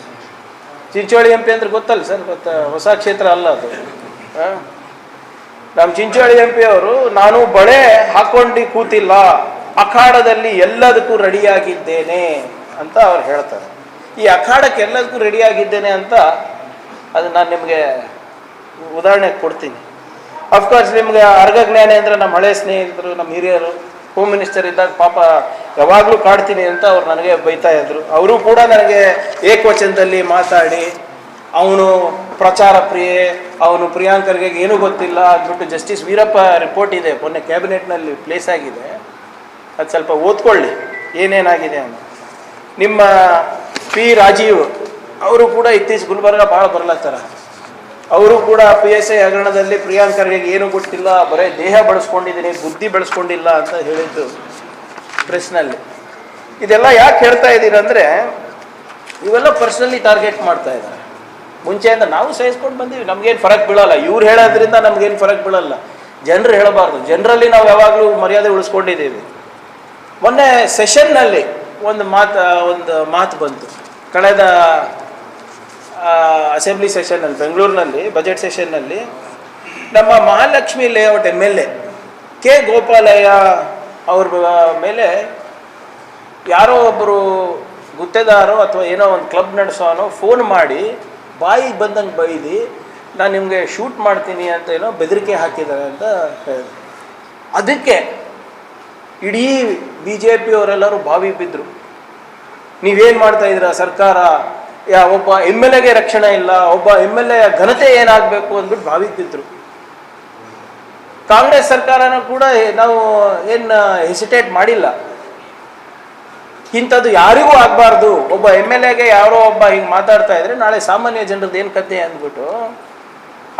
ಚಿಂಚೋಳಿ MP ಅಂದ್ರೆ ಗೊತ್ತಲ್ಲ ಸರ್, ಹೊಸ ಕ್ಷೇತ್ರ ಅಲ್ಲ ಅದು. ನಮ್ಮ ಚಿಂಚೋಳಿ MP ಅವರು, ನಾನು ಬಳೆ ಹಾಕೊಂಡು ಕೂತಿಲ್ಲ, ಅಖಾಡದಲ್ಲಿ ಎಲ್ಲದಕ್ಕೂ ರೆಡಿಯಾಗಿದ್ದೇನೆ ಅಂತ ಅವ್ರು ಹೇಳ್ತಾರೆ. ಈ ಅಖಾಡಕ್ಕೆ ಎಲ್ಲದಕ್ಕೂ ರೆಡಿಯಾಗಿದ್ದೇನೆ ಅಂತ ಅದು ನಾನು ನಿಮಗೆ ಉದಾಹರಣೆ ಕೊಡ್ತೀನಿ. ಅಫ್ಕೋರ್ಸ್ ನಿಮ್ಗೆ ಅರ್ಘ ಜ್ಞಾನೇಂದ್ರ ನಮ್ಮ ಹಳೆ ಸ್ನೇಹಿತರು, ನಮ್ಮ ಹಿರಿಯರು, ಹೋಮ್ ಮಿನಿಸ್ಟರ್ ಇದ್ದಾಗ ಪಾಪ ಯಾವಾಗಲೂ ಕಾಡ್ತೀನಿ ಅಂತ ಅವ್ರು ನನಗೆ ಬೈತಾ ಇದ್ರು. ಅವರು ಕೂಡ ನನಗೆ ಏಕವಚನದಲ್ಲಿ ಮಾತಾಡಿ, ಅವನು ಪ್ರಚಾರ ಪ್ರಿಯೆ, ಅವನು ಪ್ರಿಯಾಂಕ್ ಖರ್ಗೆ ಏನೂ ಗೊತ್ತಿಲ್ಲ ಅಂದ್ಬಿಟ್ಟು ಜಸ್ಟಿಸ್ ವೀರಪ್ಪ ರಿಪೋರ್ಟ್ ಇದೆ, ಮೊನ್ನೆ ಕ್ಯಾಬಿನೆಟ್ನಲ್ಲಿ ಪ್ಲೇಸ್ ಆಗಿದೆ, ಅದು ಸ್ವಲ್ಪ ಓದ್ಕೊಳ್ಳಿ ಏನೇನಾಗಿದೆ ಅಂತ. ನಿಮ್ಮ P. ರಾಜೀವ್ ಅವರು ಕೂಡ ಇತ್ತೀಚೆಗೆ ಗುಲ್ಬರ್ಗ ಭಾಳ ಬರ್ಲತ್ತಾರ. ಅವರು ಕೂಡ PSI ಹಗರಣದಲ್ಲಿ ಪ್ರಿಯಾಂಕ್ ಖರ್ಗೆಗೆ ಏನೂ ಗೊತ್ತಿಲ್ಲ, ಬರೀ ದೇಹ ಬೆಳೆಸ್ಕೊಂಡಿದ್ದೀನಿ, ಬುದ್ಧಿ ಬೆಳೆಸ್ಕೊಂಡಿಲ್ಲ ಅಂತ ಹೇಳಿದ್ದು ಪ್ರೆಸ್ನಲ್ಲಿ. ಇದೆಲ್ಲ ಯಾಕೆ ಹೇಳ್ತಾ ಇದ್ದೀರಿ ಅಂದರೆ, ಇವೆಲ್ಲ ಪರ್ಸ್ನಲಿ ಟಾರ್ಗೆಟ್ ಮಾಡ್ತಾ ಇದ್ದಾರೆ. ಮುಂಚೆಯಿಂದ ನಾವು ಸಹಿಸ್ಕೊಂಡು ಬಂದೀವಿ, ನಮಗೇನು ಫರಕ್ ಬೀಳಲ್ಲ. ಇವ್ರು ಹೇಳೋದ್ರಿಂದ ನಮಗೇನು ಫರಕ್ ಬೀಳಲ್ಲ. ಜನರು ಹೇಳಬಾರ್ದು, ಜನರಲ್ಲಿ ನಾವು ಯಾವಾಗಲೂ ಮರ್ಯಾದೆ ಉಳಿಸ್ಕೊಂಡಿದ್ದೀವಿ. ಮೊನ್ನೆ ಸೆಷನ್ನಲ್ಲಿ ಒಂದು ಮಾತು ಬಂತು. ಕಳೆದ ಅಸೆಂಬ್ಲಿ ಸೆಷನ್ನಲ್ಲಿ, ಬೆಂಗಳೂರಿನಲ್ಲಿ ಬಜೆಟ್ ಸೆಷನ್ನಲ್ಲಿ, ನಮ್ಮ Mahalakshmi layout MLA K. Gopalaiah ಅವ್ರ ಮೇಲೆ ಯಾರೋ ಒಬ್ಬರು ಗುತ್ತೇದಾರೋ ಅಥವಾ ಏನೋ ಒಂದು ಕ್ಲಬ್ ನಡೆಸೋನೋ ಫೋನ್ ಮಾಡಿ ಬಾಯಿಗೆ ಬಂದಂಗೆ ಬೈದು ನಾನು ನಿಮಗೆ ಶೂಟ್ ಮಾಡ್ತೀನಿ ಅಂತ ಏನೋ ಬೆದರಿಕೆ ಹಾಕಿದ್ದಾರೆ ಅಂತ ಹೇಳಿದ್ರು. ಅದಕ್ಕೆ ಇಡೀ BJP ಅವರೆಲ್ಲರೂ ಬಾವಿ ಬಿದ್ದರು. ನೀವೇನು ಮಾಡ್ತಾ ಇದ್ದೀರಾ ಸರ್ಕಾರ, ಒಬ್ಬ ಎಮ್ ಎಲ್ ಎಗೆ ರಕ್ಷಣೆ ಇಲ್ಲ, ಒಬ್ಬ ಎಮ್ ಎಲ್ ಎ ಘನತೆ ಏನಾಗಬೇಕು ಅಂದ್ಬಿಟ್ಟು ಭಾವಿತಿದ್ರು. ಕಾಂಗ್ರೆಸ್ ಸರ್ಕಾರನೂ ಕೂಡ ನಾವು ಏನು ಹೆಸಿಟೇಟ್ ಮಾಡಿಲ್ಲ. ಇಂಥದ್ದು ಯಾರಿಗೂ ಆಗಬಾರ್ದು. ಒಬ್ಬ ಎಮ್ ಎಲ್ ಎಗೆ ಯಾರೋ ಒಬ್ಬ ಹಿಂಗೆ ಮಾತಾಡ್ತಾ ಇದ್ರೆ ನಾಳೆ ಸಾಮಾನ್ಯ ಜನರದ್ದು ಏನು ಕತೆ ಅಂದ್ಬಿಟ್ಟು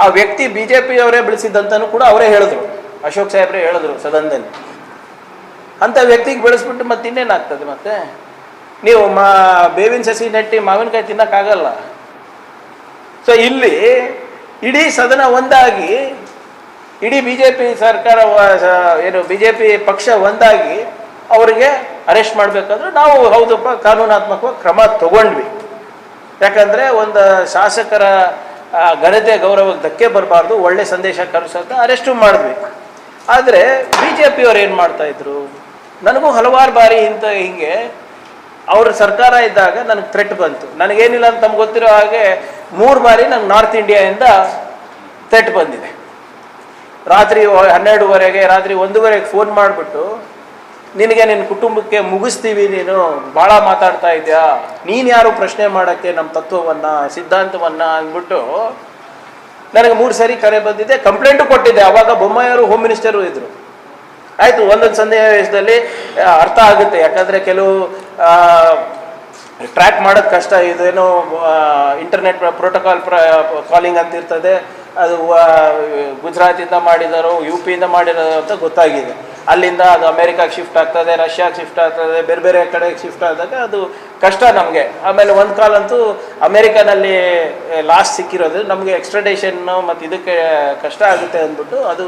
ಆ ವ್ಯಕ್ತಿ BJP ಅವರೇ ಬೆಳೆಸಿದ್ದಂತನೂ ಕೂಡ ಅವರೇ ಹೇಳಿದ್ರು, ಅಶೋಕ್ ಸಾಹೇಬ್ರೇ ಹೇಳಿದ್ರು ಸದನದಲ್ಲಿ. ಅಂಥ ವ್ಯಕ್ತಿಗೆ ಬೆಳೆಸ್ಬಿಟ್ಟು ಮತ್ತೆ ಇನ್ನೇನಾಗ್ತದೆ? ಮತ್ತೆ ನೀವು ಬೇವಿನ ಸಸಿ ನೆಟ್ಟಿ ಮಾವಿನಕಾಯಿ ತಿನ್ನೋಕ್ಕಾಗಲ್ಲ. ಸೊ ಇಲ್ಲಿ ಇಡೀ ಸದನ ಒಂದಾಗಿ, ಇಡೀ BJP ಸರ್ಕಾರ ಏನು BJP ಪಕ್ಷ ಒಂದಾಗಿ ಅವರಿಗೆ ಅರೆಸ್ಟ್ ಮಾಡಬೇಕಾದ್ರೆ ನಾವು ಹೌದಪ್ಪ ಕಾನೂನಾತ್ಮಕವಾಗಿ ಕ್ರಮ ತಗೊಂಡ್ವಿ. ಯಾಕಂದರೆ ಒಂದು ಶಾಸಕರ ಘನತೆ ಗೌರವಕ್ಕೆ ಧಕ್ಕೆ ಬರಬಾರ್ದು, ಒಳ್ಳೆ ಸಂದೇಶ ಕಳಿಸೋದು ಅರೆಸ್ಟು ಮಾಡಿದ್ವಿ. ಆದರೆ BJP ಅವ್ರು ಏನು ಮಾಡ್ತಾಯಿದ್ರು, ನನಗೂ ಹಲವಾರು ಬಾರಿ ಹಿಂಗೆ ಅವ್ರ ಸರ್ಕಾರ ಇದ್ದಾಗ ನನಗೆ ಥ್ರೆಟ್ ಬಂತು. ನನಗೇನಿಲ್ಲ ಅಂತ ತಮ್ಗೆ ಗೊತ್ತಿರೋ ಹಾಗೆ 3 ಬಾರಿ ನಂಗೆ ನಾರ್ತ್ ಇಂಡಿಯಾದಿಂದ ಥ್ರೆಟ್ ಬಂದಿದೆ. ರಾತ್ರಿ 12:30 ರಾತ್ರಿ 1:00 ಫೋನ್ ಮಾಡಿಬಿಟ್ಟು, ನಿನಗೆ ನಿನ್ನ ಕುಟುಂಬಕ್ಕೆ ಮುಗಿಸ್ತೀವಿ, ನೀನು ಭಾಳ ಮಾತಾಡ್ತಾ ಇದೆಯಾ, ನೀನು ಯಾರು ಪ್ರಶ್ನೆ ಮಾಡೋಕ್ಕೆ ನಮ್ಮ ತತ್ವವನ್ನು ಸಿದ್ಧಾಂತವನ್ನು ಅಂದ್ಬಿಟ್ಟು ನನಗೆ 3 ಸರಿ ಕರೆ ಬಂದಿದೆ. ಕಂಪ್ಲೇಂಟು ಕೊಟ್ಟಿದ್ದೆ. ಆವಾಗ ಬೊಮ್ಮಾಯಿಯವರು ಹೋಮ್ ಮಿನಿಸ್ಟರು ಇದ್ದರು. ಆಯಿತು, ಒಂದೊಂದು ಸನ್ನಿವೇಶದಲ್ಲಿ ಅರ್ಥ ಆಗುತ್ತೆ. ಯಾಕಂದರೆ ಕೆಲವು ಟ್ರ್ಯಾಕ್ ಮಾಡೋದು ಕಷ್ಟ. ಇದೇನೋ ಇಂಟರ್ನೆಟ್ ಪ್ರೋಟೋಕಾಲ್ ಕಾಲಿಂಗ್ ಅಂತ ಇರ್ತದೆ. ಅದು ಗುಜರಾತಿಂದ ಮಾಡಿದಾರೋ UP ಇಂದ ಮಾಡಿರೋದು ಅಂತ ಗೊತ್ತಾಗಿದೆ. ಅಲ್ಲಿಂದ ಅದು ಅಮೇರಿಕಾಗೆ ಶಿಫ್ಟ್ ಆಗ್ತದೆ, ರಷ್ಯಾಗೆ ಶಿಫ್ಟ್ ಆಗ್ತದೆ, ಬೇರೆ ಬೇರೆ ಕಡೆಗೆ ಶಿಫ್ಟ್ ಆದಾಗ ಅದು ಕಷ್ಟ ನಮಗೆ. ಆಮೇಲೆ ಒಂದು ಕಾಲಂತೂ ಅಮೇರಿಕಾನಲ್ಲಿ ಲಾಸ್ಟ್ ಸಿಕ್ಕಿರೋದು ನಮಗೆ ಎಕ್ಸ್ಟ್ರಡೇಷನ್ನು ಮತ್ತು ಇದಕ್ಕೆ ಕಷ್ಟ ಆಗುತ್ತೆ ಅಂದ್ಬಿಟ್ಟು ಅದು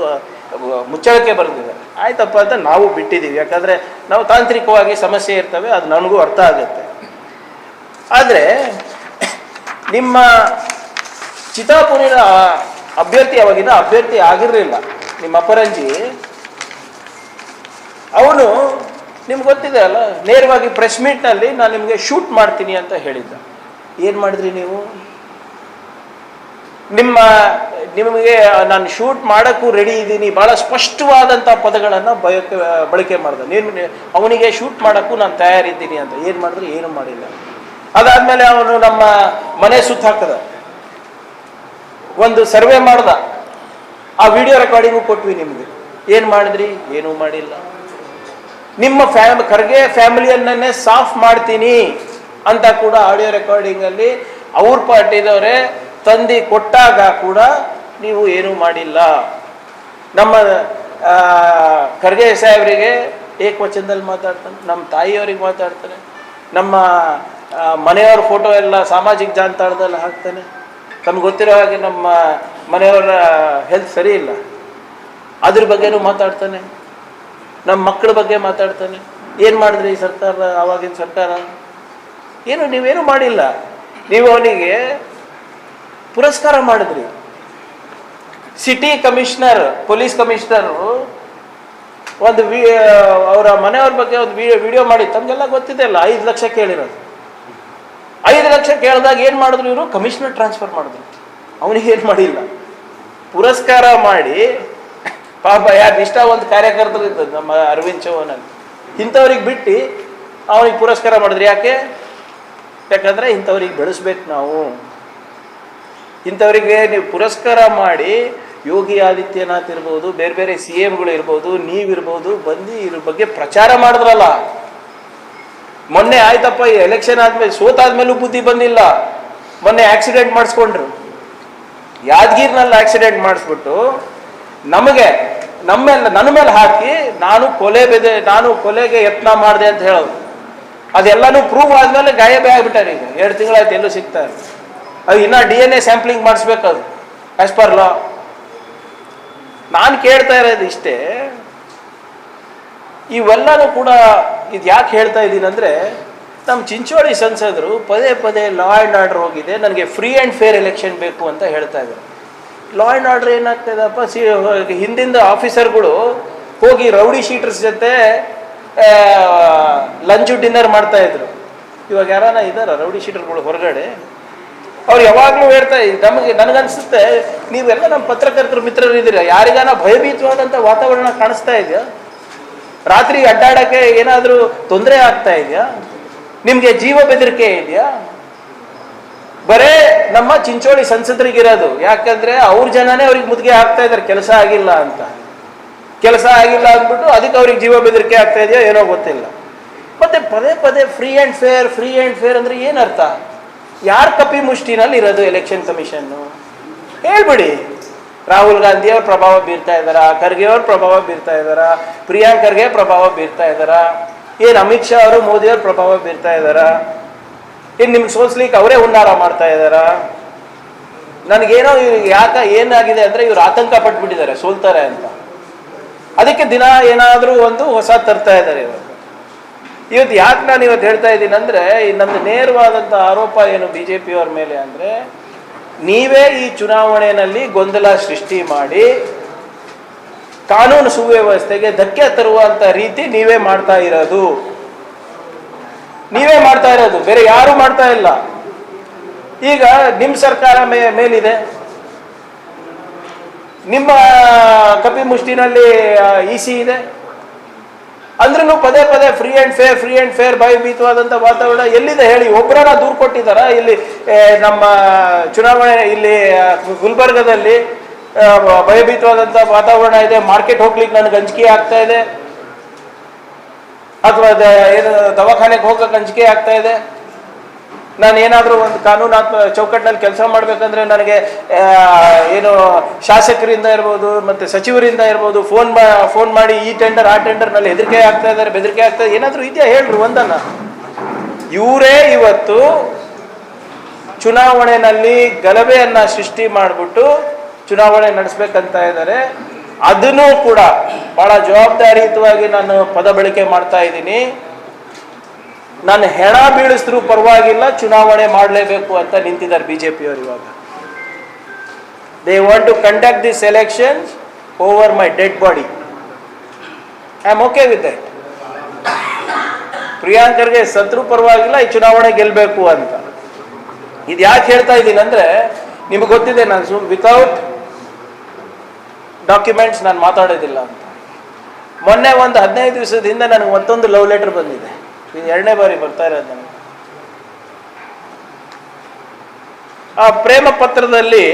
ಮುಚ್ಚಳಕ್ಕೆ ಬರೆದಿದೆ. ಆಯ್ತಪ್ಪ ಅಂತ ನಾವು ಬಿಟ್ಟಿದ್ದೀವಿ. ಯಾಕಂದರೆ ನಾವು ತಾಂತ್ರಿಕವಾಗಿ ಸಮಸ್ಯೆ ಇರ್ತವೆ, ಅದು ನನಗೂ ಅರ್ಥ ಆಗುತ್ತೆ. ಆದರೆ ನಿಮ್ಮ ಚಿತಾಪುರಿನ ಅಭ್ಯರ್ಥಿ ಅವಾಗಿನ ಅಭ್ಯರ್ಥಿ ಆಗಿರಲಿಲ್ಲ, ನಿಮ್ಮ ಅಪರಂಜಿ. ಅವನು ನಿಮ್ಗೆ ಗೊತ್ತಿದೆ ಅಲ್ಲ, ನೇರವಾಗಿ ಪ್ರೆಸ್ ಮೀಟ್ನಲ್ಲಿ ನಾನು ನಿಮಗೆ ಶೂಟ್ ಮಾಡ್ತೀನಿ ಅಂತ ಹೇಳಿದ್ದ. ಏನು ಮಾಡಿದ್ರಿ ನೀವು? ನಿಮಗೆ ನಾನು ಶೂಟ್ ಮಾಡೋಕ್ಕೂ ರೆಡಿ ಇದ್ದೀನಿ, ಭಾಳ ಸ್ಪಷ್ಟವಾದಂಥ ಪದಗಳನ್ನು ಬಳಕೆ ಮಾಡ್ದೆ. ಅವನಿಗೆ ಶೂಟ್ ಮಾಡೋಕ್ಕೂ ನಾನು ತಯಾರಿದ್ದೀನಿ ಅಂತ. ಏನು ಮಾಡಿದ್ರಿ? ಏನೂ ಮಾಡಿಲ್ಲ. ಅದಾದಮೇಲೆ ಅವನು ನಮ್ಮ ಮನೆ ಸುತ್ತ ಹಾಕದ, ಒಂದು ಸರ್ವೆ ಮಾಡ್ದ, ಆ ವಿಡಿಯೋ ರೆಕಾರ್ಡಿಂಗು ಕೊಟ್ವಿ ನಿಮಗೆ. ಏನು ಮಾಡಿದ್ರಿ? ಏನೂ ಮಾಡಿಲ್ಲ. ನಿಮ್ಮ ಖರ್ಗೆ ಫ್ಯಾಮಿಲಿಯನ್ನೇ ಸಾಫ್ ಮಾಡ್ತೀನಿ ಅಂತ ಕೂಡ ಆಡಿಯೋ ರೆಕಾರ್ಡಿಂಗಲ್ಲಿ ಅವ್ರ ಪಾರ್ಟಿದವರೇ ತಂದು ಕೊಟ್ಟಾಗ ಕೂಡ ನೀವು ಏನೂ ಮಾಡಿಲ್ಲ. ನಮ್ಮ ಖರ್ಗೆ ಸಾಹೇಬರಿಗೆ ಏಕವಚನದಲ್ಲಿ ಮಾತಾಡ್ತಾನೆ, ನಮ್ಮ ತಾಯಿಯವ್ರಿಗೆ ಮಾತಾಡ್ತಾನೆ, ನಮ್ಮ ಮನೆಯವ್ರ ಫೋಟೋ ಎಲ್ಲ ಸಾಮಾಜಿಕ ಜಾಲತಾಣದಲ್ಲಿ ಹಾಕ್ತಾನೆ. ತಮ್ಗೆ ಗೊತ್ತಿರೋ ಹಾಗೆ ನಮ್ಮ ಮನೆಯವರ ಹೆಲ್ತ್ ಸರಿ ಇಲ್ಲ, ಅದ್ರ ಬಗ್ಗೆನೂ ಮಾತಾಡ್ತಾನೆ, ನಮ್ಮ ಮಕ್ಕಳ ಬಗ್ಗೆ ಮಾತಾಡ್ತಾನೆ. ಏನು ಮಾಡಿದ್ರಿ ಈ ಸರ್ಕಾರ, ಆವಾಗಿನ ಸರ್ಕಾರ? ನೀವೇನು ಮಾಡಿಲ್ಲ. ನೀವು ಅವನಿಗೆ ಪುರಸ್ಕಾರ ಮಾಡಿದ್ರಿ. ಸಿಟಿ ಕಮಿಷನರ್, ಪೊಲೀಸ್ ಕಮಿಷನರು ಒಂದು ಅವರ ಮನೆಯವ್ರ ಬಗ್ಗೆ ಒಂದು ವಿಡಿಯೋ ಮಾಡಿ, ತಮಗೆಲ್ಲ ಗೊತ್ತಿದೆ ಅಲ್ಲ, 5 ಲಕ್ಷ ಕೇಳಿರೋದು. 5 ಲಕ್ಷ ಕೇಳಿದಾಗ ಏನು ಮಾಡಿದ್ರು ಇವರು? ಕಮಿಷನರ್ ಟ್ರಾನ್ಸ್ಫರ್ ಮಾಡಿದ್ರು. ಅವನಿಗೆ ಏನು ಮಾಡಿಲ್ಲ. ಪುರಸ್ಕಾರ ಮಾಡಿ ಪಾಪ ಯಾರು ನಿಷ್ಠಾವಂತ ಕಾರ್ಯಕರ್ತರು ಇದ್ದದ್ದು ನಮ್ಮ ಅರವಿಂದ್ ಚೌಹಾಣ್, ಇಂಥವ್ರಿಗೆ ಬಿಟ್ಟು ಅವನಿಗೆ ಪುರಸ್ಕಾರ ಮಾಡಿದ್ರಿ. ಯಾಕಂದರೆ ಇಂಥವ್ರಿಗೆ ಬೆಳೆಸ್ಬೇಕು ನಾವು. ಇಂಥವರಿಗೆ ನೀವು ಪುರಸ್ಕಾರ ಮಾಡಿ ಯೋಗಿ ಆದಿತ್ಯನಾಥ್ ಇರ್ಬೋದು, ಬೇರೆ ಬೇರೆ CMಗಳು ಇರ್ಬೋದು, ನೀವಿರ್ಬೋದು, ಬಂದು ಇದ್ರ ಬಗ್ಗೆ ಪ್ರಚಾರ ಮಾಡಿದ್ರಲ್ಲ. ಮೊನ್ನೆ ಆಯ್ತಪ್ಪ, ಈ ಎಲೆಕ್ಷನ್ ಆದ್ಮೇಲೆ ಸೋತಾದ್ಮೇಲೂ ಬುದ್ಧಿ ಬಂದಿಲ್ಲ. ಮೊನ್ನೆ ಆಕ್ಸಿಡೆಂಟ್ ಮಾಡಿಸ್ಕೊಂಡ್ರು, ಯಾದಗಿರಿನಲ್ಲಿ ಆಕ್ಸಿಡೆಂಟ್ ಮಾಡಿಸ್ಬಿಟ್ಟು ನನ್ನ ಮೇಲೆ ಹಾಕಿ ನಾನು ಕೊಲೆಗೆ ಯತ್ನ ಮಾಡಿದೆ ಅಂತ ಹೇಳೋದು. ಅದೆಲ್ಲನೂ ಪ್ರೂವ್ ಆದ್ಮೇಲೆ ಗಾಯಬೇ ಆಗ್ಬಿಟ್ಟಾರೆ. ಈಗ 2 ತಿಂಗಳಾಯ್ತು, ಎಲ್ಲೂ ಸಿಗ್ತಾರೆ. ಅದು ಇನ್ನೂ DNA ಸ್ಯಾಂಪ್ಲಿಂಗ್ ಮಾಡಿಸ್ಬೇಕದು ಆಸ್ ಪರ್ ಲಾ. ನಾನು ಕೇಳ್ತಾ ಇರೋದು ಇಷ್ಟೇ, ಇವೆಲ್ಲನೂ ಕೂಡ ಇದು ಯಾಕೆ ಹೇಳ್ತಾ ಇದ್ದೀನಿ ಅಂದರೆ, ನಮ್ಮ ಚಿಂಚೋಳಿ ಸಂಸದರು ಪದೇ ಪದೇ ಲಾ ಆ್ಯಂಡ್ ಆರ್ಡರ್ ಹೋಗಿದೆ, ನನಗೆ ಫ್ರೀ ಆ್ಯಂಡ್ ಫೇರ್ ಎಲೆಕ್ಷನ್ ಬೇಕು ಅಂತ ಹೇಳ್ತಾ ಇದ್ದಾರೆ. ಲಾ ಆ್ಯಂಡ್ ಆರ್ಡರ್ ಏನಾಗ್ತದಪ್ಪ, ಹಿಂದಿಂದ ಆಫೀಸರ್ಗಳು ಹೋಗಿ ರೌಡಿ ಶೀಟರ್ಸ್ ಜೊತೆ ಲಂಚ್ ಡಿನ್ನರ್ ಮಾಡ್ತಾಯಿದ್ರು. ಇವಾಗ ಯಾರಾನ ಇದ್ದಾರ ರೌಡಿ ಶೀಟರ್ಗಳು ಹೊರಗಡೆ? ಅವ್ರು ಯಾವಾಗಲೂ ಹೇಳ್ತಾ ನನಗನ್ಸುತ್ತೆ, ನೀವೆಲ್ಲ ನಮ್ಮ ಪತ್ರಕರ್ತರು ಮಿತ್ರರು ಇದ್ದೀರ, ಯಾರಿಗಾನ ಭಯಭೀತವಾದಂಥ ವಾತಾವರಣ ಕಾಣಿಸ್ತಾ ಇದೆಯಾ? ರಾತ್ರಿ ಅಡ್ಡಾಡೋಕ್ಕೆ ಏನಾದರೂ ತೊಂದರೆ ಆಗ್ತಾ ಇದೆಯಾ? ನಿಮ್ಗೆ ಜೀವ ಬೆದರಿಕೆ ಇದೆಯಾ? ಬರೇ ನಮ್ಮ ಚಿಂಚೋಳಿ ಸಂಸದರಿಗಿರೋದು. ಯಾಕಂದ್ರೆ ಅವ್ರ ಜನನೇ ಅವ್ರಿಗೆ ಮುದ್ಗೆ ಹಾಕ್ತಾ ಇದ್ದಾರೆ ಕೆಲಸ ಆಗಿಲ್ಲ ಅಂತ. ಕೆಲಸ ಆಗಿಲ್ಲ ಅಂದ್ಬಿಟ್ಟು ಅದಕ್ಕೆ ಅವ್ರಿಗೆ ಜೀವ ಬೆದರಿಕೆ ಆಗ್ತಾ ಇದೆಯೋ ಏನೋ ಗೊತ್ತಿಲ್ಲ. ಮತ್ತೆ ಪದೇ ಪದೇ ಫ್ರೀ ಆ್ಯಂಡ್ ಫೇರ್ ಅಂದ್ರೆ ಏನರ್ಥ? ಯಾರ ಕಪಿ ಮುಷ್ಟಿನಲ್ಲಿ ಇರೋದು ಎಲೆಕ್ಷನ್ ಕಮಿಷನ್ನು? ಹೇಳ್ಬಿಡಿ. ರಾಹುಲ್ ಗಾಂಧಿ ಅವ್ರ ಪ್ರಭಾವ ಬೀರ್ತಾ ಇದ್ದಾರಾ? ಖರ್ಗೆ ಅವ್ರ ಪ್ರಭಾವ ಬೀರ್ತಾ ಇದ್ದಾರಾ? ಪ್ರಿಯಾಂಕ್ ಖರ್ಗೆ ಪ್ರಭಾವ ಬೀರ್ತಾ ಇದ್ದಾರಾ? ಏನು ಅಮಿತ್ ಶಾ ಅವರು ಮೋದಿ ಅವ್ರ ಪ್ರಭಾವ ಬೀರ್ತಾ ಇದ್ದಾರಾ? ಏನು ನಿಮ್ಗೆ ಸೋಲ್ಸ್ಲಿಕ್ಕೆ ಅವರೇ ಹುನ್ನಾರ ಮಾಡ್ತಾ ಇದ್ದಾರಾ? ನನಗೇನೋ ಏನಾಗಿದೆ ಅಂದ್ರೆ ಇವ್ರು ಆತಂಕ ಪಟ್ಬಿಟ್ಟಿದ್ದಾರೆ ಸೋಲ್ತಾರೆ ಅಂತ. ಅದಕ್ಕೆ ದಿನ ಏನಾದರೂ ಒಂದು ಹೊಸ ತರ್ತಾ ಇದ್ದಾರೆ ಇವತ್ತು. ಯಾಕೆ ನಾನು ಇವತ್ತು ಹೇಳ್ತಾ ಇದ್ದೀನಿ ಅಂದ್ರೆ, ನಮ್ದು ನೇರವಾದಂಥ ಆರೋಪ ಏನು BJP ಅವ್ರ ಮೇಲೆ ಅಂದ್ರೆ, ನೀವೇ ಈ ಚುನಾವಣೆಯಲ್ಲಿ ಗೊಂದಲ ಸೃಷ್ಟಿ ಮಾಡಿ ಕಾನೂನು ಸುವ್ಯವಸ್ಥೆಗೆ ಧಕ್ಕೆ ತರುವಂತ ರೀತಿ ನೀವೇ ಮಾಡ್ತಾ ಇರೋದು. ಬೇರೆ ಯಾರು ಮಾಡ್ತಾ ಇಲ್ಲ. ಈಗ ನಿಮ್ಮ ಸರ್ಕಾರ ಮೇಲಿದೆ, ನಿಮ್ಮ ಕಪಿ ಮುಷ್ಟಿನಲ್ಲಿ EC ಇದೆ ಅಂದ್ರೂ ಪದೇ ಪದೇ ಫ್ರೀ ಆ್ಯಂಡ್ ಫೇರ್ ಭಯಭೀತವಾದಂಥ ವಾತಾವರಣ ಎಲ್ಲಿದೆ ಹೇಳಿ? ಒಬ್ಬರನ್ನ ದೂರು ಕೊಟ್ಟಿದ್ದಾರಾ? ಇಲ್ಲಿ ನಮ್ಮ ಚುನಾವಣೆ ಇಲ್ಲಿ ಗುಲ್ಬರ್ಗದಲ್ಲಿ ಭಯಭೀತವಾದಂಥ ವಾತಾವರಣ ಇದೆ, ಮಾರ್ಕೆಟ್ ಹೋಗ್ಲಿಕ್ಕೆ ನನಗೆ ಅಂಜಿಕೆ ಆಗ್ತಾ ಇದೆ, ಅಥವಾ ಏನು ದವಾಖಾನೆಗೆ ಹೋಗಕ್ಕೆ ಅಂಜಿಕೆ ಆಗ್ತಾ ಇದೆ, ನಾನು ಏನಾದರೂ ಒಂದು ಕಾನೂನಾತ್ಮಕ ಚೌಕಟ್ಟಿನಲ್ಲಿ ಕೆಲಸ ಮಾಡಬೇಕಂದ್ರೆ ನನಗೆ ಏನು ಶಾಸಕರಿಂದ ಇರ್ಬೋದು ಮತ್ತು ಸಚಿವರಿಂದ ಇರ್ಬೋದು ಫೋನ್ ಮಾಡಿ ಈ ಟೆಂಡರ್ ಆ ಟೆಂಡರ್ನಲ್ಲಿ ಬೆದರಿಕೆ ಆಗ್ತಾ ಇದೆ, ಏನಾದರೂ ಇದೆಯಾ ಹೇಳ್ರಿ ಒಂದನ್ನ. ಇವರೇ ಇವತ್ತು ಚುನಾವಣೆಯಲ್ಲಿ ಗಲಭೆಯನ್ನ ಸೃಷ್ಟಿ ಮಾಡಿಬಿಟ್ಟು ಚುನಾವಣೆ ನಡೆಸಬೇಕಂತ ಇದ್ದಾರೆ. ಅದನ್ನು ಕೂಡ ಬಹಳ ಜವಾಬ್ದಾರಿಯುತವಾಗಿ ನಾನು ಪದ ಬಳಕೆ ಮಾಡ್ತಾ ಇದ್ದೀನಿ. ನಾನು ಹೆಣ ಬೀಳಿಸಿದ್ರು ಪರವಾಗಿಲ್ಲ, ಚುನಾವಣೆ ಮಾಡಲೇಬೇಕು ಅಂತ ನಿಂತಿದ್ದಾರೆ BJP ಅವರು. ಇವಾಗ they want to conduct this elections over my dead body. I am okay with that. Priyank Kharge ಸತ್ರು ಪರವಾಗಿಲ್ಲ, ಈ ಚುನಾವಣೆ ಗೆಲ್ಲಬೇಕು ಅಂತ. ಇದು ಯಾಕೆ ಹೇಳ್ತಾ ಇದ್ದೀನಿ ಅಂದ್ರೆ, ನಿಮಗೆ ಗೊತ್ತಿದೆ ನಾನು ವಿತೌಟ್ ಡಾಕ್ಯುಮೆಂಟ್ಸ್ ನಾನು ಮಾತಾಡೋದಿಲ್ಲ ಅಂತ. ಮೊನ್ನೆ ಒಂದು 15 ದಿವಸದ ಹಿಂದೆ ನನಗೆ ಮತ್ತೊಂದು ಲವ್ ಲೆಟರ್ ಬಂದಿದೆ. ಇದು 2ನೇ ಬಾರಿ ಬರ್ತಾ ಇರೋದು ನನಗೆ. ಆ ಪ್ರೇಮ ಪತ್ರದಲ್ಲಿ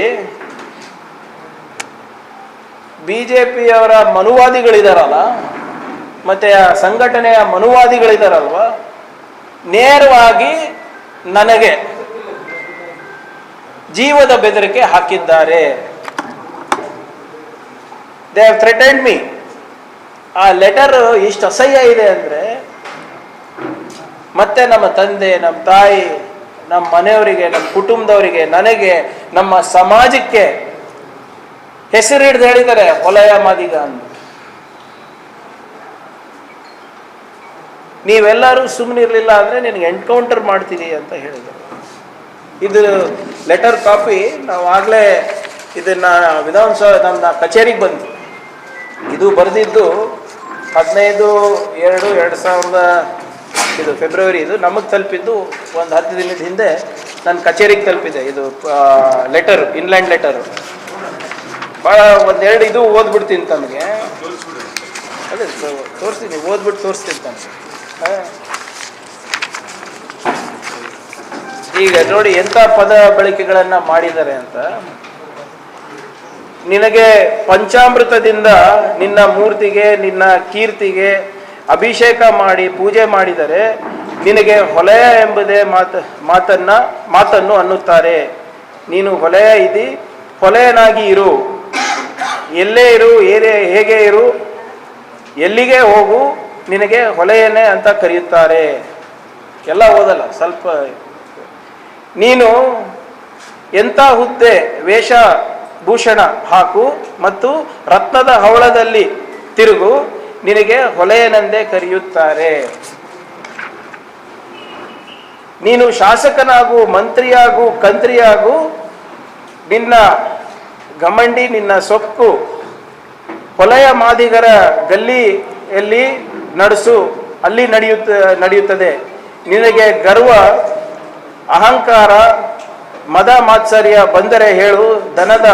BJP ಅವರ ಮನುವಾದಿಗಳಿದಾರಲ್ಲ, ಮತ್ತೆ ಆ ಸಂಘಟನೆಯ ಮನುವಾದಿಗಳಿದಾರಲ್ವ, ನೇರವಾಗಿ ನನಗೆ ಜೀವದ ಬೆದರಿಕೆ ಹಾಕಿದ್ದಾರೆ. They have threatened me. ಆ ಲೆಟರ್ ಎಷ್ಟು ಅಸಹ್ಯ ಇದೆ ಅಂದ್ರೆ, ಮತ್ತೆ ನಮ್ಮ ತಂದೆ, ನಮ್ಮ ತಾಯಿ, ನಮ್ಮ ಮನೆಯವರಿಗೆ, ನಮ್ಮ ಕುಟುಂಬದವರಿಗೆ, ನನಗೆ, ನಮ್ಮ ಸಮಾಜಕ್ಕೆ ಹೆಸರು ಹಿಡಿದು ಹೇಳಿದ್ದಾರೆ ಹೊಲಯ ಮಾದಿಗ ಅಂತ. ನೀವೆಲ್ಲರೂ ಸುಮ್ಮನಿರ್ಲಿಲ್ಲ ಅಂದ್ರೆ ನಿನಗೆ ಎನ್ಕೌಂಟರ್ ಮಾಡ್ತೀನಿ ಅಂತ ಹೇಳಿದರು. ಇದು ಲೆಟರ್ ಕಾಪಿ ನಾವು ಆಗಲೇ ಇದನ್ನ ವಿಧಾನಸೌಧ ನಮ್ಮ ಕಚೇರಿಗೆ ಬಂತು. ಇದು ಬರೆದಿದ್ದು 15/2/2000 ಇದು ಫೆಬ್ರವರಿ. ಇದು ನಮಗೆ ತಲುಪಿದ್ದು ಒಂದು 10 ದಿನದ ಹಿಂದೆ ನನ್ನ ಕಚೇರಿಗೆ ತಲುಪಿದೆ. ಇದು ಲೆಟರ್, ಇನ್ಲ್ಯಾಂಡ್ ಲೆಟರು. ಭಾಳ ಒಂದೆರಡು ಇದು ಓದ್ಬಿಡ್ತೀನಿ ತಮಗೆ. ಅದೇ ತೋರಿಸ್ತೀನಿ, ಓದ್ಬಿಟ್ಟು ತೋರಿಸ್ತೀನಿ ತಮಗೆ. ಈಗ ನೋಡಿ ಎಂಥ ಪದ ಬಳಕೆಗಳನ್ನು ಮಾಡಿದ್ದಾರೆ ಅಂತ. ನಿನಗೆ ಪಂಚಾಮೃತದಿಂದ ನಿನ್ನ ಮೂರ್ತಿಗೆ, ನಿನ್ನ ಕೀರ್ತಿಗೆ ಅಭಿಷೇಕ ಮಾಡಿ ಪೂಜೆ ಮಾಡಿದರೆ ನಿನಗೆ ಹೊಲೆಯ ಎಂಬುದೇ ಮಾತನ್ನು ಅನ್ನುತ್ತಾರೆ. ನೀನು ಹೊಲೆಯ ಇದಿ, ಹೊಲೆಯನಾಗಿ ಇರು, ಎಲ್ಲೇ ಇರು, ಹೇಗೆ ಇರು, ಎಲ್ಲಿಗೆ ಹೋಗು, ನಿನಗೆ ಹೊಲೆಯನೇ ಅಂತ ಕರೆಯುತ್ತಾರೆ. ಎಲ್ಲ ಓದಲ್ಲ, ಸ್ವಲ್ಪ. ನೀನು ಎಂಥ ಹುದ್ದೆ, ವೇಷ ಭೂಷಣ ಹಾಕು ಮತ್ತು ರತ್ನದ ಹವಳದಲ್ಲಿ ತಿರುಗು, ನಿನಗೆ ಹೊಲೆಯನೆಂದೇ ಕರೆಯುತ್ತಾರೆ. ನೀನು ಶಾಸಕನಾಗು, ಮಂತ್ರಿಯಾಗು, ಕಂತ್ರಿಯಾಗು, ನಿನ್ನ ಗಮಂಡಿ, ನಿನ್ನ ಸೊಕ್ಕು ಹೊಲೆಯ ಮಾದಿಗರ ಗಲ್ಲಿಯಲ್ಲಿ ನಡೆಸು, ಅಲ್ಲಿ ನಡೆಯುತ್ತದೆ. ನಿನಗೆ ಗರ್ವ, ಅಹಂಕಾರ, ಮದ ಮಾತ್ಸರ್ಯ ಬಂದರೆ ಹೇಳು, ದನದ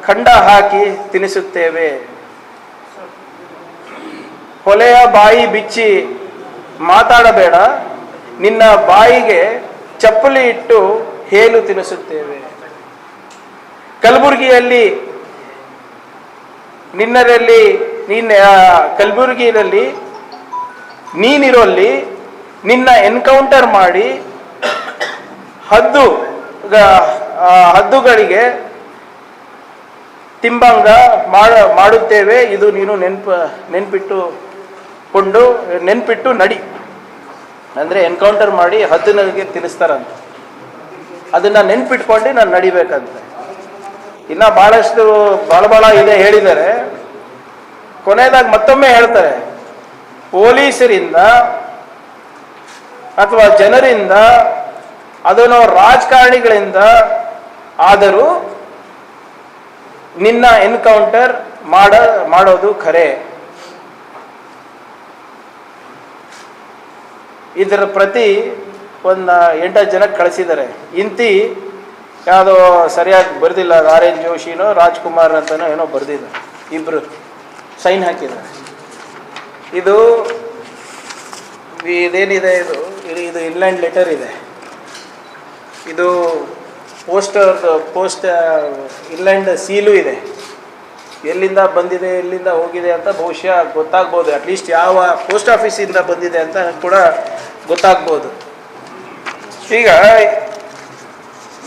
ಖಂಡ ಹಾಕಿ ತಿನ್ನಿಸುತ್ತೇವೆ. ಹೊಲೆಯ ಬಾಯಿ ಬಿಚ್ಚಿ ಮಾತಾಡಬೇಡ, ನಿನ್ನ ಬಾಯಿಗೆ ಚಪ್ಪಲಿ ಇಟ್ಟು ಹೇಲು ತಿನ್ನಿಸುತ್ತೇವೆ. ಕಲಬುರಗಿಯಲ್ಲಿ ಕಲಬುರಗಿಯಲ್ಲಿ ನೀನಿರೋಲ್ಲಿ ನಿನ್ನ ಎನ್ಕೌಂಟರ್ ಮಾಡಿ ಹದ್ದುಗಳಿಗೆ ತಿಂಬಂಗ ಮಾಡುತ್ತೇವೆ. ಇದು ನೀನು ನೆನ್ಪಿಟ್ಟು ನಡಿ. ಅಂದರೆ ಎನ್ಕೌಂಟರ್ ಮಾಡಿ ಹದ್ದಿನಗೆ ತಿನ್ನಿಸ್ತಾರಂತ, ಅದನ್ನ ನೆನ್ಪಿಟ್ಕೊಂಡು ನಾನು ನಡಿಬೇಕಂತೆ. ಇನ್ನ ಬಹಳಷ್ಟು ಬಹಳ ಇದೆ ಹೇಳಿದ್ದಾರೆ. ಕೊನೆಯದಾಗಿ ಮತ್ತೊಮ್ಮೆ ಹೇಳ್ತಾರೆ, ಪೊಲೀಸರಿಂದ ಅಥವಾ ಜನರಿಂದ ಅದನ್ನು ರಾಜಕಾರಣಿಗಳಿಂದ ಆದರೂ ನಿನ್ನ ಎನ್ಕೌಂಟರ್ ಮಾಡೋದು ಖರೆ. ಇದರ ಪ್ರತಿ ಒಂದು 8 ಜನಕ್ಕೆ ಕಳಿಸಿದ್ದಾರೆ. ಇಂತಿ ಯಾವುದೋ ಸರಿಯಾಗಿ ಬರ್ದಿಲ್ಲ, ಆರ್.ಎನ್. ಜೋಶಿನೋ ರಾಜ್ಕುಮಾರ್ ಅಂತನೋ ಏನೋ ಬರ್ದಿದ್ದಾರೆ, ಇಬ್ರು ಸೈನ್ ಹಾಕಿದ್ದಾರೆ. ಇದೇನಿದೆ ಇದು ಇನ್ಲ್ಯಾಂಡ್ ಲೆಟರ್ ಇದೆ. ಇದು ಪೋಸ್ಟ್ ಇನ್ಲ್ಯಾಂಡ್ ಸೀಲು ಇದೆ. ಎಲ್ಲಿಂದ ಬಂದಿದೆ ಎಲ್ಲಿಂದ ಹೋಗಿದೆ ಅಂತ ಬಹುಶಃ ಗೊತ್ತಾಗ್ಬೋದು. ಅಟ್ಲೀಸ್ಟ್ ಯಾವ ಪೋಸ್ಟ್ ಆಫೀಸಿಂದ ಬಂದಿದೆ ಅಂತ ಕೂಡ ಗೊತ್ತಾಗ್ಬೋದು. ಈಗ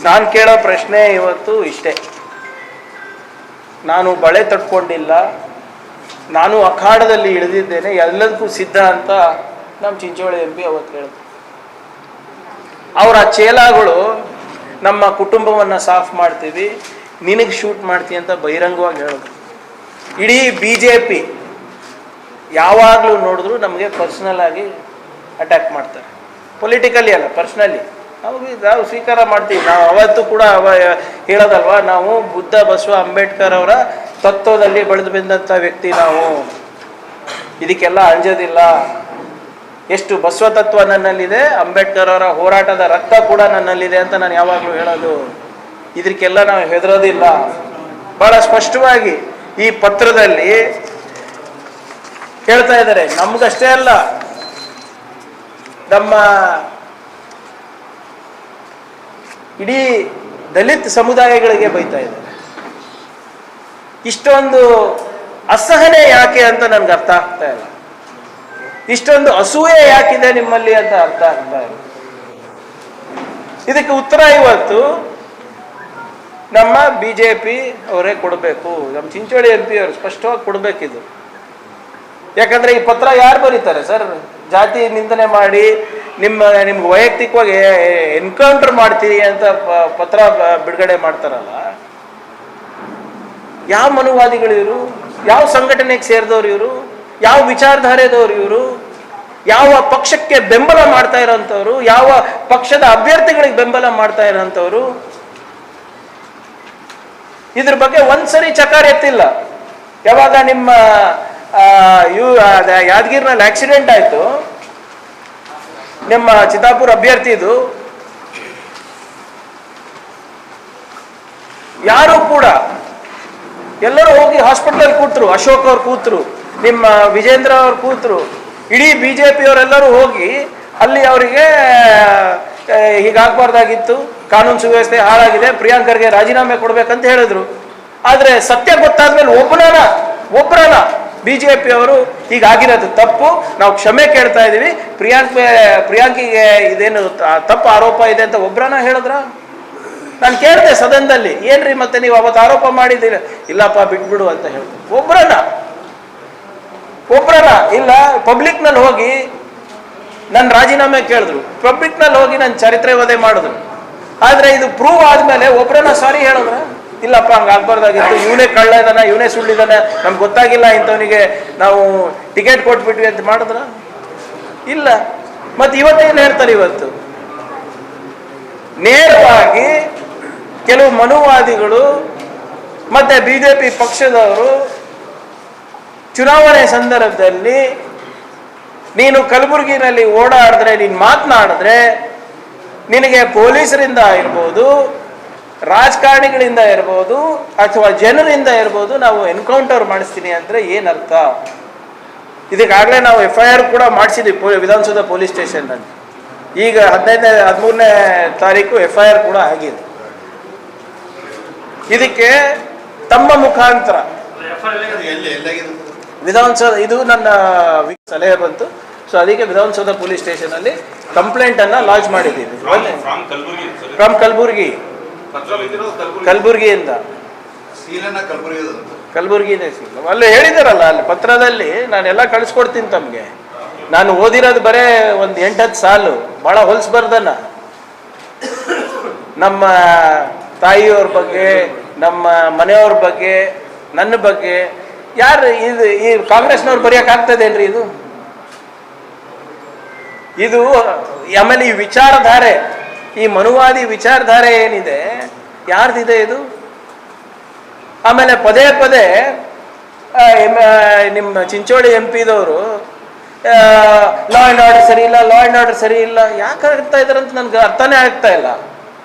ನಾನು ಕೇಳೋ ಪ್ರಶ್ನೆ ಇವತ್ತು ಇಷ್ಟೇ. ನಾನು ಬಳೆ ತಟ್ಕೊಂಡಿಲ್ಲ, ನಾನು ಅಖಾಡದಲ್ಲಿ ಇಳಿದಿದ್ದೇನೆ, ಎಲ್ಲದಕ್ಕೂ ಸಿದ್ಧ ಅಂತ ನಮ್ಮ ಚಿಂಚೋಳಿ MP ಅವತ್ತು ಹೇಳಿದ್ರು. ಅವರ ಚೇಲಾಗಳು ನಮ್ಮ ಕುಟುಂಬವನ್ನು ಸಾಫ್ ಮಾಡ್ತೀವಿ, ನಿನಗೆ ಶೂಟ್ ಮಾಡ್ತೀವಿ ಅಂತ ಬಹಿರಂಗವಾಗಿ ಹೇಳಿದ್ರು. ಇಡೀ BJP ಯಾವಾಗಲೂ ನೋಡಿದ್ರು ನಮಗೆ ಪರ್ಸ್ನಲ್ ಆಗಿ ಅಟ್ಯಾಕ್ ಮಾಡ್ತಾರೆ. ಪೊಲಿಟಿಕಲಿ ಅಲ್ಲ, ಪರ್ಸ್ನಲಿ ನಾವು ಸ್ವೀಕಾರ ಮಾಡ್ತೀವಿ. ನಾವು ಅವತ್ತು ಕೂಡ ಹೇಳೋದಲ್ವಾ, ನಾವು ಬುದ್ಧ ಬಸವ ಅಂಬೇಡ್ಕರ್ ಅವರ ತತ್ವದಲ್ಲಿ ಬೆಳೆದು ಬಂದಂಥ ವ್ಯಕ್ತಿ. ನಾವು ಇದಕ್ಕೆಲ್ಲ ಅಂಜೋದಿಲ್ಲ. ಎಷ್ಟು ಬಸವ ತತ್ವ ನನ್ನಲ್ಲಿದೆ, ಅಂಬೇಡ್ಕರ್ ಅವರ ಹೋರಾಟದ ರಕ್ತ ಕೂಡ ನನ್ನಲ್ಲಿದೆ ಅಂತ ನಾನು ಯಾವಾಗಲೂ ಹೇಳೋದು. ಇದಕ್ಕೆಲ್ಲ ನಾವು ಹೆದರೋದಿಲ್ಲ. ಬಹಳ ಸ್ಪಷ್ಟವಾಗಿ ಈ ಪತ್ರದಲ್ಲಿ ಹೇಳ್ತಾ ಇದ್ದಾರೆ. ನಮ್ಗಷ್ಟೇ ಅಲ್ಲ, ನಮ್ಮ ಇಡೀ ದಲಿತ ಸಮುದಾಯಗಳಿಗೆ ಬೈತಾ ಇದ್ದಾರೆ. ಇಷ್ಟೊಂದು ಅಸಹನೆ ಯಾಕೆ ಅಂತ ನನ್ಗೆ ಅರ್ಥ ಆಗ್ತಾ ಇಲ್ಲ. ಇಷ್ಟೊಂದು ಅಸೂಯೆ ಯಾಕಿದೆ ನಿಮ್ಮಲ್ಲಿ ಅಂತ ಅರ್ಥ ಆಗ್ತಾ ಇಲ್ಲ. ಇದಕ್ಕೆ ಉತ್ತರ ಇವತ್ತು ನಮ್ಮ BJP ಅವರೇ ಕೊಡಬೇಕು. ನಮ್ಮ ಚಿಂಚೋಳಿ MP ಅವರು ಸ್ಪಷ್ಟವಾಗಿ ಕೊಡಬೇಕಿದು. ಯಾಕಂದ್ರೆ ಈ ಪತ್ರ ಯಾರು ಬರೀತಾರೆ ಸರ್? ಜಾತಿ ನಿಂದನೆ ಮಾಡಿ ನಿಮ್ಗೆ ವೈಯಕ್ತಿಕವಾಗಿ ಎನ್ಕೌಂಟರ್ ಮಾಡ್ತೀರಿ ಅಂತ ಪತ್ರ ಬಿಡುಗಡೆ ಮಾಡ್ತಾರಲ್ಲ, ಯಾವ ಮನುವಾದಿಗಳು ಇವರು? ಯಾವ ಸಂಘಟನೆಗೆ ಸೇರಿದವ್ರು ಇವರು? ಯಾವ ವಿಚಾರಧಾರೆದವ್ರು ಇವರು? ಯಾವ ಪಕ್ಷಕ್ಕೆ ಬೆಂಬಲ ಮಾಡ್ತಾ ಇರೋಂಥವ್ರು? ಯಾವ ಪಕ್ಷದ ಅಭ್ಯರ್ಥಿಗಳಿಗೆ ಬೆಂಬಲ ಮಾಡ್ತಾ ಇರೋಂಥವ್ರು? ಇದ್ರ ಬಗ್ಗೆ ಒಂದ್ಸರಿ ಚಕಾರ ಎತ್ತಿಲ್ಲ. ಯಾವಾಗ ನಿಮ್ಮ ಯಾದಗಿರಿನಲ್ಲಿ ಆಕ್ಸಿಡೆಂಟ್ ಆಯ್ತು, ನಿಮ್ಮ ಚಿತ್ತಾಪುರ ಅಭ್ಯರ್ಥಿದು, ಯಾರು ಕೂಡ ಎಲ್ಲರೂ ಹೋಗಿ ಹಾಸ್ಪಿಟಲ್ ಕೂತ್ರು. ಅಶೋಕ್ ಅವ್ರು ಕೂತ್ರು, ನಿಮ್ಮ ವಿಜೇಂದ್ರ ಅವ್ರು ಕೂತ್ರು, ಇಡೀ BJP ಅವರೆಲ್ಲರೂ ಹೋಗಿ ಅಲ್ಲಿ ಅವರಿಗೆ ಹೀಗಾಗಬಾರ್ದಾಗಿತ್ತು, ಕಾನೂನು ಸುವ್ಯವಸ್ಥೆ ಹಾಳಾಗಿದೆ, ಪ್ರಿಯಾಂಕರ್ಗೆ ರಾಜೀನಾಮೆ ಕೊಡ್ಬೇಕಂತ ಹೇಳಿದ್ರು. ಆದ್ರೆ ಸತ್ಯ ಗೊತ್ತಾದ್ಮೇಲೆ ಒಬ್ಬರನ BJP ಅವರು ಹೀಗಾಗಿರೋದು ತಪ್ಪು, ನಾವು ಕ್ಷಮೆ ಕೇಳ್ತಾ ಇದೀವಿ, ಪ್ರಿಯಾಂಕಿಗೆ ಇದೇನು ತಪ್ಪು ಆರೋಪ ಇದೆ ಅಂತ ಒಬ್ಬರನ ಹೇಳಿದ್ರ? ನಾನು ಕೇಳಿದೆ ಸದನದಲ್ಲಿ, ಏನ್ರಿ ಮತ್ತೆ ನೀವು ಅವತ್ತು ಆರೋಪ ಮಾಡಿದ್ದೀರಿ? ಇಲ್ಲಪ್ಪ ಬಿಟ್ಬಿಡು ಅಂತ ಹೇಳ್ತಾರೆ. ಒಬ್ಬರನ ಇಲ್ಲ, ಪಬ್ಲಿಕ್ನಲ್ಲಿ ಹೋಗಿ ನನ್ನ ರಾಜೀನಾಮೆ ಕೇಳಿದ್ರು, ಪಬ್ಲಿಕ್ನಲ್ಲಿ ಹೋಗಿ ನನ್ನ ಚರಿತ್ರೆ ವಧೆ ಮಾಡಿದ್ರು. ಆದ್ರೆ ಇದು ಪ್ರೂವ್ ಆದ್ಮೇಲೆ ಒಬ್ಬರನ್ನ ಸಾರಿ ಹೇಳಿದ್ರ? ಇಲ್ಲಪ್ಪ ಹಂಗ ಆಗ್ಬಾರ್ದಾಗಿತ್ತು, ಇವನೇ ಕಳ್ಳ ಇದಾನ, ಇವನೇ ಸುಳ್ಳಿದಾನೆ, ನಮ್ಗೆ ಗೊತ್ತಾಗಿಲ್ಲ, ಇಂಥವನಿಗೆ ನಾವು ಟಿಕೆಟ್ ಕೊಟ್ಬಿಟ್ವಿ ಅಂತ ಮಾಡಿದ್ರ? ಇಲ್ಲ. ಮತ್ತೆ ಇವತ್ತೇನು ಹೇಳ್ತಾರೆ? ಇವತ್ತು ನೇರವಾಗಿ ಕೆಲವು ಮನುವಾದಿಗಳು ಮತ್ತೆ BJP ಪಕ್ಷದವರು ಚುನಾವಣೆ ಸಂದರ್ಭದಲ್ಲಿ ನೀನು ಕಲಬುರಗಿನಲ್ಲಿ ಓಡಾಡಿದ್ರೆ, ನೀನು ಮಾತನಾಡಿದ್ರೆ, ನಿನಗೆ ಪೊಲೀಸರಿಂದ ಇರ್ಬೋದು, ರಾಜಕಾರಣಿಗಳಿಂದ ಇರ್ಬೋದು, ಅಥವಾ ಜನರಿಂದ ಇರ್ಬೋದು, ನಾವು ಎನ್ಕೌಂಟರ್ ಮಾಡಿಸ್ತೀನಿ ಅಂದ್ರೆ ಏನರ್ಥ? ಇದಕ್ಕಾಗಲೇ ನಾವು FIR ಕೂಡ ಮಾಡಿಸಿದ್ವಿ ವಿಧಾನಸೌಧ ಪೊಲೀಸ್ ಸ್ಟೇಷನ್ನಲ್ಲಿ. ಈಗ 13ನೇ ತಾರೀಕು FIR ಕೂಡ ಆಗಿದೆ. ಇದಕ್ಕೆ ತಮ್ಮ ಮುಖಾಂತರ ವಿಧಾನಸೌಧ, ಇದು ನನ್ನ ಸಲಹೆ ಬಂತು, ಸೊ ಅದಕ್ಕೆ ವಿಧಾನಸೌಧ ಪೊಲೀಸ್ ಸ್ಟೇಷನಲ್ಲಿ ಕಂಪ್ಲೇಂಟನ್ನು ಲಾಂಚ್ ಮಾಡಿದ್ದೀವಿ. ಫ್ರಮ್ ಕಲಬುರ್ಗಿಯಿಂದ ಕಲಬುರ್ಗಿನೇ ಸೀಲ್. ಅಲ್ಲಿ ಹೇಳಿದಾರಲ್ಲ, ಅಲ್ಲಿ ಪತ್ರದಲ್ಲಿ ನಾನೆಲ್ಲ ಕಳಿಸ್ಕೊಡ್ತೀನಿ ತಮಗೆ. ನಾನು ಓದಿರೋದು ಬರೇ ಒಂದು 8-10 ಸಾಲು, ಭಾಳ ಹೊಲ್ಸ್ ಬರ್ದನ. ನಮ್ಮ ತಾಯಿಯವ್ರ ಬಗ್ಗೆ, ನಮ್ಮ ಮನೆಯವ್ರ ಬಗ್ಗೆ, ನನ್ನ ಬಗ್ಗೆ ಯಾರು ಇದು ಈ ಕಾಂಗ್ರೆಸ್ನವ್ರು ಬರೆಯೋಕ್ಕಾಗ್ತದೇನ್ರಿ ಇದು? ಇದು ಆಮೇಲೆ ಈ ವಿಚಾರಧಾರೆ, ಈ ಮನುವಾದಿ ವಿಚಾರಧಾರೆ ಏನಿದೆ, ಯಾರ್ದಿದೆ ಇದು? ಆಮೇಲೆ ಪದೇ ಪದೇ ನಿಮ್ಮ ಚಿಂಚೋಳಿ MP ದವರು ಲಾ ಆ್ಯಂಡ್ ಆರ್ಡರ್ ಸರಿ ಇಲ್ಲ, ಲಾ ಆ್ಯಂಡ್ ಆರ್ಡರ್ ಸರಿ ಇಲ್ಲ. ಯಾಕೆ ಆಗ್ತಾ ಇದಾರಂತ ನನಗೆ ಅರ್ಥನೇ ಆಗ್ತಾ ಇಲ್ಲ.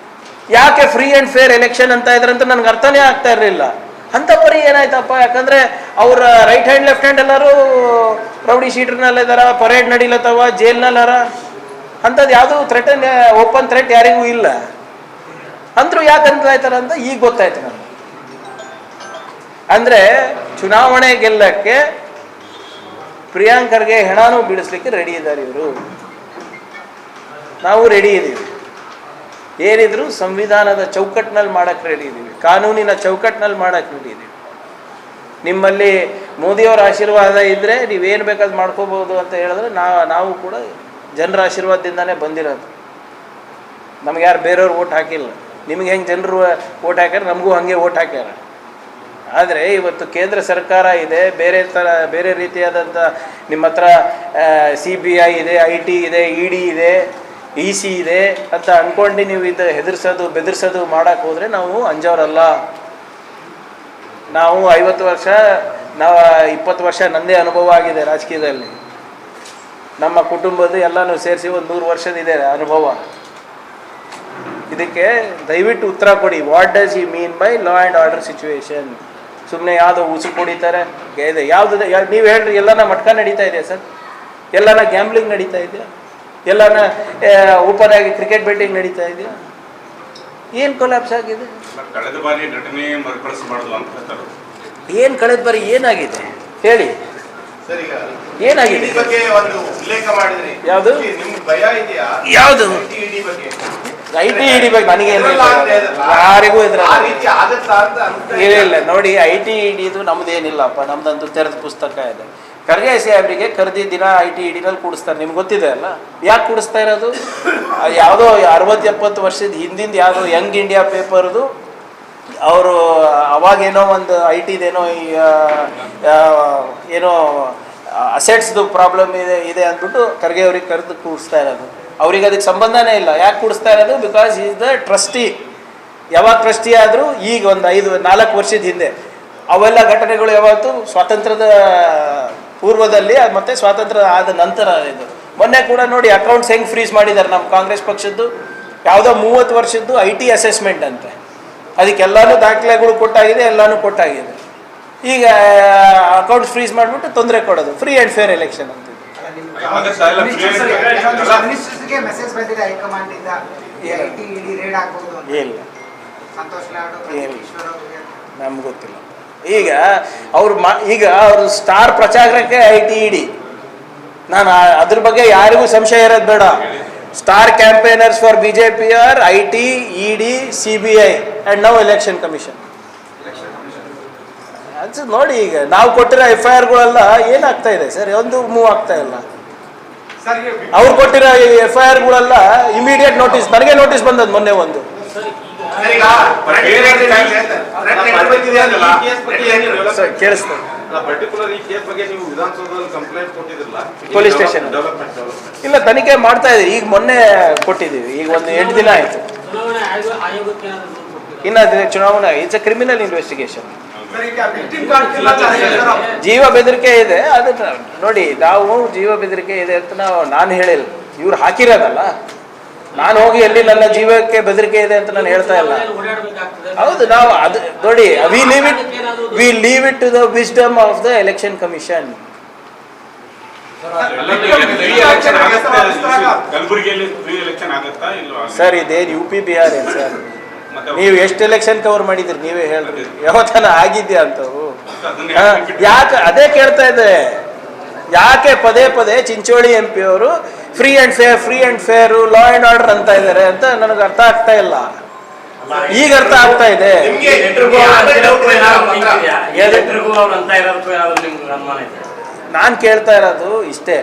ಯಾಕೆ ಫ್ರೀ ಆ್ಯಂಡ್ ಫೇರ್ ಎಲೆಕ್ಷನ್ ಅಂತ ಇದ್ರಂತ ನನಗೆ ಅರ್ಥನೇ ಆಗ್ತಾ ಇರಲಿಲ್ಲ. ಅಂಥ ಪರಿ ಏನಾಯ್ತಪ್ಪ? ಯಾಕಂದರೆ ಅವ್ರ ರೈಟ್ ಹ್ಯಾಂಡ್ ಲೆಫ್ಟ್ ಹ್ಯಾಂಡ್ ಎಲ್ಲರೂ ರೌಡಿ ಶೀಟ್ರ್ನಲ್ಲಿದ್ದಾರ, ಪರೇಡ್ ನಡೀಲತ್ತವ, ಜೈಲ್ನಲ್ಲಾರ. ಅಂಥದ್ದು ಯಾವುದೂ ಥ್ರೆಟನ್, ಓಪನ್ ಥ್ರೆಟ್ ಯಾರಿಗೂ ಇಲ್ಲ. ಅಂದರೂ ಯಾಕೆ ಅಂತ ಆಯ್ತಾರ ಅಂತ ಈಗ ಗೊತ್ತಾಯ್ತು ನನಗೆ. ಅಂದರೆ ಚುನಾವಣೆ ಗೆಲ್ಲಕ್ಕೆ ಪ್ರಿಯಾಂಕರ್ಗೆ ಹೆಣನೂ ಬಿಡಿಸ್ಲಿಕ್ಕೆ ರೆಡಿ ಇದ್ದಾರೆ ಇವರು. ನಾವು ರೆಡಿ ಇದ್ದೀವಿ. ಏನಿದ್ರು ಸಂವಿಧಾನದ ಚೌಕಟ್ಟಿನಲ್ಲಿ ಮಾಡೋಕ್ಕೆ ರೆಡಿ ಇದ್ದೀವಿ, ಕಾನೂನಿನ ಚೌಕಟ್ಟಿನಲ್ಲಿ ಮಾಡೋಕ್ಕೆ ರೆಡಿ ಇದ್ದೀವಿ. ನಿಮ್ಮಲ್ಲಿ ಮೋದಿಯವರ ಆಶೀರ್ವಾದ ಇದ್ದರೆ ನೀವೇನು ಬೇಕಾದ್ರೂ ಮಾಡ್ಕೋಬೋದು ಅಂತ ಹೇಳಿದ್ರೆ ನಾವು ಕೂಡ ಜನರ ಆಶೀರ್ವಾದದಿಂದನೇ ಬಂದಿರೋದು. ನಮ್ಗೆ ಯಾರು ಬೇರೆಯವ್ರು ಓಟ್ ಹಾಕಿಲ್ಲ. ನಿಮ್ಗೆ ಹೆಂಗೆ ಜನರು ಓಟ್ ಹಾಕ್ಯಾರ, ನಮಗೂ ಹಾಗೆ ಓಟ್ ಹಾಕ್ಯಾರ. ಆದರೆ ಇವತ್ತು ಕೇಂದ್ರ ಸರ್ಕಾರ ಇದೆ, ಬೇರೆ ರೀತಿಯಾದಂಥ ನಿಮ್ಮ ಹತ್ರ CBI ಇದೆ, IT ಇದೆ, ED ಇದೆ, EC ಇದೆ ಅಂತ ಅಂದ್ಕೊಂಡು ನೀವು ಇದು ಹೆದರ್ಸೋದು ಬೆದರ್ಸೋದು ಮಾಡೋಕ್ಕೆ ಹೋದರೆ ನಾವು ಅಂಜೋರಲ್ಲ. ನಾವು 50 ವರ್ಷ, 20 ವರ್ಷ ನಂದೇ ಅನುಭವ ಆಗಿದೆ ರಾಜಕೀಯದಲ್ಲಿ. ನಮ್ಮ ಕುಟುಂಬದ ಎಲ್ಲನೂ ಸೇರಿಸಿ ಒಂದು 100 ವರ್ಷದಿದೆ ಅನುಭವ. ಇದಕ್ಕೆ ದಯವಿಟ್ಟು ಉತ್ತರ ಕೊಡಿ. What does he mean by law and order situation? ಸುಮ್ಮನೆ ಯಾವುದೋ ಉಸುಕು ಹೊಡಿತಾರೆ ಇದೆ. ಯಾವುದು ನೀವು ಹೇಳ್ರಿ, ಎಲ್ಲನ ಮಟ್ಕ ನಡೀತಾ ಇದೆಯಾ ಸರ್? ಎಲ್ಲನ ಗ್ಯಾಂಬ್ಲಿಂಗ್ ನಡೀತಾ ಇದೆಯಾ? ಎಲ್ಲನ ಓಪನ್ ಆಗಿ ಕ್ರಿಕೆಟ್ ಬೆಟ್ಟಿಂಗ್ ನಡೀತಾ ಇದೆಯಾ? ಏನು ಕೊಲಾಪ್ಸ್ ಆಗಿದೆ? ಕಳೆದ ಬಾರಿ ಘಟನೆ ಮರುಕಳಿಸಬಾರ್ದು ಅಂತ ಹೇಳ್ತಾರೆ. ಏನು ಕಳೆದ ಬಾರಿ ಏನಾಗಿದೆ ಹೇಳಿ? ಏನಾಗಿದೆ? ಯಾವುದು ಯಾವುದು IT ED ಬಗ್ಗೆ ನನಗೇನು ಯಾರಿಗೂ ಇಲ್ಲ. ನೋಡಿ, IT ED ನಮ್ದೇನಿಲ್ಲಪ್ಪ, ನಮ್ದಂತೂ ತೆರೆದ ಪುಸ್ತಕ ಇದೆ. ಖರ್ಗೆ ಸಾಹೇಬ್ರಿಗೆ ಕರೆದಿ ದಿನ IT EDನಲ್ಲಿ ಕೂಡಿಸ್ತಾರೆ. ನಿಮ್ಗೆ ಗೊತ್ತಿದೆ ಅಲ್ಲ ಯಾಕೆ ಕೂಡಿಸ್ತಾ ಇರೋದು? ಯಾವುದೋ 60-70 ವರ್ಷದ ಹಿಂದಿಂದ ಯಾವುದೋ ಯಂಗ್ ಇಂಡಿಯಾ ಪೇಪರ್ದು ಅವರು ಅವಾಗೇನೋ ಒಂದು IT ಏನೋ ಅಸೆಟ್ಸ್ದು ಪ್ರಾಬ್ಲಮ್ ಇದೆ ಅಂದ್ಬಿಟ್ಟು ಖರ್ಗೆ ಅವ್ರಿಗೆ ಕರೆದು ಕೂಡಿಸ್ತಾ ಇರೋದು. ಅವ್ರಿಗೆ ಅದಕ್ಕೆ ಸಂಬಂಧನೇ ಇಲ್ಲ. ಯಾಕೆ ಕೂಡಿಸ್ತಾ ಇರೋದು? Because is the trustee. ಯಾವಾಗ ಟ್ರಸ್ಟಿ ಆದರೂ ಈಗ ಒಂದು 4 ವರ್ಷದ ಹಿಂದೆ ಅವೆಲ್ಲ ಘಟನೆಗಳು ಯಾವತ್ತು ಸ್ವಾತಂತ್ರ್ಯದ ಪೂರ್ವದಲ್ಲಿ ಮತ್ತು ಸ್ವಾತಂತ್ರ್ಯ ಆದ ನಂತರ ಇದು. ಮೊನ್ನೆ ಕೂಡ ನೋಡಿ ಅಕೌಂಟ್ಸ್ ಹೆಂಗೆ ಫ್ರೀಸ್ ಮಾಡಿದ್ದಾರೆ ನಮ್ಮ ಕಾಂಗ್ರೆಸ್ ಪಕ್ಷದ್ದು. ಯಾವುದೋ 30 ವರ್ಷದ್ದು IT ಅಸೆಸ್ಮೆಂಟ್ ಅಂತೆ. ಅದಕ್ಕೆಲ್ಲನೂ ದಾಖಲೆಗಳು ಕೊಟ್ಟಾಗಿದೆ, ಎಲ್ಲನೂ ಕೊಟ್ಟಾಗಿದೆ. ಈಗ ಅಕೌಂಟ್ಸ್ ಫ್ರೀಸ್ ಮಾಡಿಬಿಟ್ಟು ತೊಂದರೆ ಕೊಡೋದು. ಫ್ರೀ ಆ್ಯಂಡ್ ಫೇರ್ ಎಲೆಕ್ಷನ್ ಅಂತ ನಮ್ಗೆ ಗೊತ್ತಿಲ್ಲ. ಈಗ ಅವರು ಸ್ಟಾರ್ ಪ್ರಚಾರಕ್ಕೆ IT ED. ನಾನು ಅದ್ರ ಬಗ್ಗೆ ಯಾರಿಗೂ ಸಂಶಯ ಇರೋದು ಬೇಡ. Star campaigners for BJP are IT, ED, CBI and now election commission. ಅದು ನೋಡಿ, ಈಗ ನಾವು ಕೊಟ್ಟಿರೋ FIRಗಳೆಲ್ಲ ಏನಾಗ್ತಾ ಇದೆ ಸರ್? ಒಂದು ಮೂವ್ ಆಗ್ತಾ ಇಲ್ಲ. ಅವ್ರು ಕೊಟ್ಟಿರೋ FIRಗಳೆಲ್ಲ ಇಮಿಡಿಯೇಟ್ ನೋಟಿಸ್. ನನಗೆ ನೋಟಿಸ್ ಬಂದದ್ದು ಮೊನ್ನೆ ಒಂದು. ಕೇಳಿಸ್ತದೆ ಪೊಲೀಸ್ ಸ್ಟೇಷನ್ ಇಲ್ಲ, ತನಿಖೆ ಮಾಡ್ತಾ ಇದೀವಿ. ಈಗ ಮೊನ್ನೆ ಕೊಟ್ಟಿದ್ದೀವಿ, ಈಗ ಒಂದು 8 ದಿನ ಆಯ್ತು. ಇನ್ನು ಚುನಾವಣಾ ಇಟ್ಸ್ ಎ ಕ್ರಿಮಿನಲ್ ಇನ್ವೆಸ್ಟಿಗೇಷನ್. ಜೀವ ಬೆದರಿಕೆ ಇದೆ. ಅದು ನೋಡಿ, ನಾವು ಜೀವ ಬೆದರಿಕೆ ಇದೆ ಅಂತ ನಾನು ಹೇಳಿಲ್ಲ, ಇವ್ರು ಹಾಕಿರೋದಲ್ಲ. ನಾನು ಹೋಗಿ ಎಲ್ಲಿ ನನ್ನ ಜೀವಕ್ಕೆ ಬೆದರಿಕೆ ಇದೆ ಅಂತ ನಾನು ಹೇಳ್ತಾ ಇಲ್ಲ. ಹೌದು, ನಾವು ಅದು ನೋಡಿ, we leave it to the wisdom of the election commission. Election ಆಗುತ್ತೆ, ಕಲಬುರಗಿಯಲ್ಲಿ ಫ್ರೀ ಎಲೆಕ್ಷನ್ ಆಗುತ್ತಾ ಇಲ್ವಾ ಸರ್? ಇದೇನು ಯು ಪಿ ಬಿಹಾರ್ ಏನು ಸರ್? ನೀವು ಎಷ್ಟು ಎಲೆಕ್ಷನ್ ಕವರ್ ಮಾಡಿದ್ರಿ ನೀವೇ ಹೇಳ್ರಿ, ಯಾವತ್ತನ ಆಗಿದ್ಯಾ ಅಂತವು? ಯಾಕೆ ಅದೇ ಕೇಳ್ತಾ ಇದೆ, ಯಾಕೆ ಪದೇ ಪದೇ ಚಿಂಚೋಳಿ MP ಅವರು free and fair law and order ಅಂತ ಇದ್ದಾರೆ ಅಂತ ನನಗೆ ಅರ್ಥ ಆಗ್ತಾ ಇಲ್ಲ. ಈಗ ಅರ್ಥ ಆಗ್ತಾ ಇದೆ. ನಾನು ಕೇಳ್ತಾ ಇರೋದು ಇಷ್ಟೇ,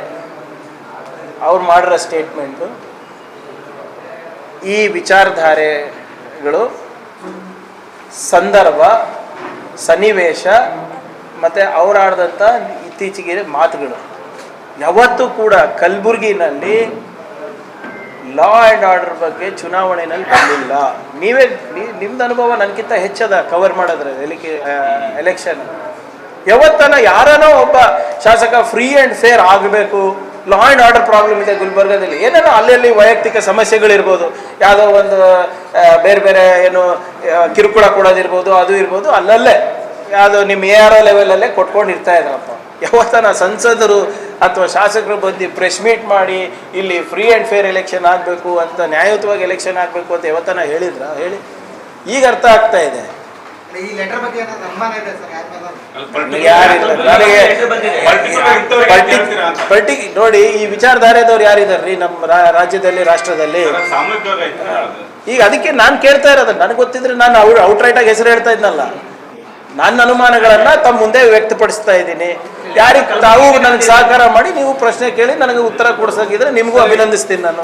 ಅವ್ರು ಮಾಡಿರೋ ಸ್ಟೇಟ್ಮೆಂಟು, ಈ ವಿಚಾರಧಾರೆಗಳು, ಸಂದರ್ಭ, ಸನ್ನಿವೇಶ ಮತ್ತು ಅವರಾಡಿದಂಥ ಇತ್ತೀಚೆಗೆ ಮಾತುಗಳು ಯಾವತ್ತೂ ಕೂಡ ಕಲಬುರಗಿನಲ್ಲಿ ಲಾ ಆ್ಯಂಡ್ ಆರ್ಡರ್ ಬಗ್ಗೆ ಚುನಾವಣೆಯಲ್ಲಿ ಬಂದಿಲ್ಲ. ನಿಮ್ದು ಅನುಭವ ನನಗಿಂತ ಹೆಚ್ಚದ ಕವರ್ ಮಾಡಿದ್ರೆ ಎಲೆಕ್ಷನ್. ಯಾವತ್ತನ ಯಾರನೋ ಒಬ್ಬ ಶಾಸಕ ಫ್ರೀ ಆ್ಯಂಡ್ ಫೇರ್ ಆಗಬೇಕು, ಲಾ ಆ್ಯಂಡ್ ಆರ್ಡರ್ ಪ್ರಾಬ್ಲಮ್ ಇದೆ ಗುಲ್ಬರ್ಗದಲ್ಲಿ, ಏನೇನೋ ಅಲ್ಲಿ ವೈಯಕ್ತಿಕ ಸಮಸ್ಯೆಗಳಿರ್ಬೋದು, ಯಾವುದೋ ಒಂದು ಬೇರೆ ಬೇರೆ ಏನು ಕಿರುಕುಳ ಕೊಡೋದಿರ್ಬೋದು, ಅದು ಇರ್ಬೋದು, ಅಲ್ಲಲ್ಲೇ ಯಾವುದೋ ನಿಮ್ಮ ARO ಲೆವೆಲಲ್ಲೇ ಕೊಟ್ಕೊಂಡು ಇರ್ತಾ ಇದ್ದಾರಪ್ಪ. ಯಾವತ್ತನ ಸಂಸದರು ಅಥವಾ ಶಾಸಕರು ಬಂದು ಪ್ರೆಸ್ ಮೀಟ್ ಮಾಡಿ ಇಲ್ಲಿ ಫ್ರೀ ಆ್ಯಂಡ್ ಫೇರ್ ಎಲೆಕ್ಷನ್ ಆಗಬೇಕು ಅಂತ, ನ್ಯಾಯಯುತವಾಗಿ ಎಲೆಕ್ಷನ್ ಆಗಬೇಕು ಅಂತ ಯಾವತ್ತನ ಹೇಳಿದ್ರ? ಹೇಳಿ. ಈಗ ಅರ್ಥ ಆಗ್ತಾ ಇದೆ. ನೋಡಿ, ಈ ವಿಚಾರಧಾರೆದವ್ರು ಯಾರಿದಾರ್ರಿ ನಮ್ಮ ರಾಜ್ಯದಲ್ಲಿ, ರಾಷ್ಟ್ರದಲ್ಲಿ? ಈಗ ಅದಕ್ಕೆ ನಾನು ಕೇಳ್ತಾ ಇರೋದು, ನನಗೆ ಗೊತ್ತಿದ್ರೆ ನಾನು ಔಟ್ರೈಟ್ ಆಗಿ ಹೆಸರು ಹೇಳ್ತಾ ಇದ್ನಲ್ಲ. ನನ್ನ ಅನುಮಾನಗಳನ್ನ ತಮ್ಮ ಮುಂದೆ ವ್ಯಕ್ತಪಡಿಸ್ತಾ ಇದ್ದೀನಿ. ಯಾರಿಗೆ ತಾವು ನನಗೆ ಸಹಕಾರ ಮಾಡಿ ನೀವು ಪ್ರಶ್ನೆ ಕೇಳಿ ನನಗೆ ಉತ್ತರ ಕೊಡಿಸೋಕಿದ್ರೆ ನಿಮಗೂ ಅಭಿನಂದಿಸ್ತೀನಿ. ನಾನು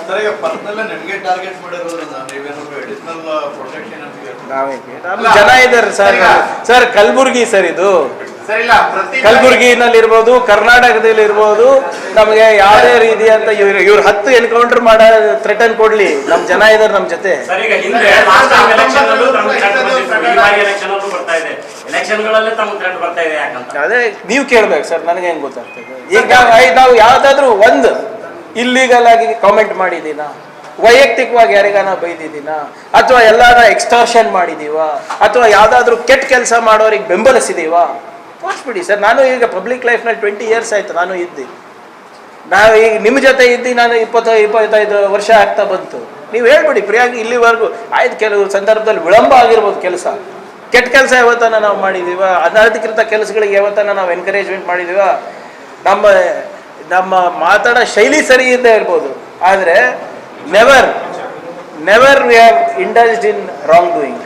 ಜನ ಇದ್ದಾರೆ ಸರ್ ಕಲಬುರ್ಗಿ ಸರ್, ಇದು ಕಲಬುರ್ಗಿನಲ್ಲಿ ಇರ್ಬೋದು, ಕರ್ನಾಟಕದಲ್ಲಿ ಇರ್ಬೋದು, ನಮಗೆ ಯಾವುದೇ ರೀತಿಯಂತ ಇವ್ರು 10 ಎನ್ಕೌಂಟರ್ ಮಾಡೋ ಥ್ರೆಟನ್ ಕೊಡ್ಲಿ, ನಮ್ ಜನ ಇದಾರೆ ನಮ್ ಜೊತೆ. ಅದೇ ನೀವು ಕೇಳ್ಬೇಕು ಸರ್, ನನಗೆ ಹೆಂಗ್ ಗೊತ್ತಾಗ್ತದೆ? ಈಗ ನಾವು ಯಾವ್ದಾದ್ರು ಒಂದು ಇಲ್ಲಿಗಲ್ ಆಗಿ ಕಾಮೆಂಟ್ ಮಾಡಿದೀನ, ವೈಯಕ್ತಿಕವಾಗಿ ಯಾರಿಗಾನ ಬೈದಿದ್ದೀನ, ಅಥವಾ ಎಲ್ಲಾರ ಎಕ್ಸ್ಟಾರ್ಷನ್ ಮಾಡಿದೀವ, ಅಥವಾ ಯಾವ್ದಾದ್ರು ಕೆಟ್ಟ ಕೆಲಸ ಮಾಡೋರಿಗೆ ಬೆಂಬಲಿಸಿದೀವ? ತೋರಿಸ್ಬಿಡಿ ಸರ್. ನಾನು ಈಗ ಪಬ್ಲಿಕ್ ಲೈಫ್ನಲ್ಲಿ 20 years ಆಯ್ತು ನಾನು ಇದ್ದಿ. ನಾವು ಈಗ ನಿಮ್ಮ ಜೊತೆ ಇದ್ದು ನಾನು 20-25 ವರ್ಷ ಆಗ್ತಾ ಬಂತು. ನೀವು ಹೇಳ್ಬಿಡಿ ಪ್ರಿಯಾಗಿ, ಇಲ್ಲಿವರೆಗೂ ಆಯ್ತು ಕೆಲವು ಸಂದರ್ಭದಲ್ಲಿ ವಿಳಂಬ ಆಗಿರ್ಬೋದು ಕೆಲಸ, ಕೆಟ್ಟ ಕೆಲಸ ಯಾವತ್ತನ ನಾವು ಮಾಡಿದೀವ? ಅನಧಿಕೃತ ಕೆಲಸಗಳಿಗೆ ಯಾವತ್ತನ ನಾವು ಎನ್ಕರೇಜ್ಮೆಂಟ್ ಮಾಡಿದೀವ? ನಮ್ಮ ಮಾತಾಡೋ ಶೈಲಿ ಸರಿ ಇದ್ದೇ ಇರ್ಬೋದು, ಆದರೆ never we have indulged in wrongdoing.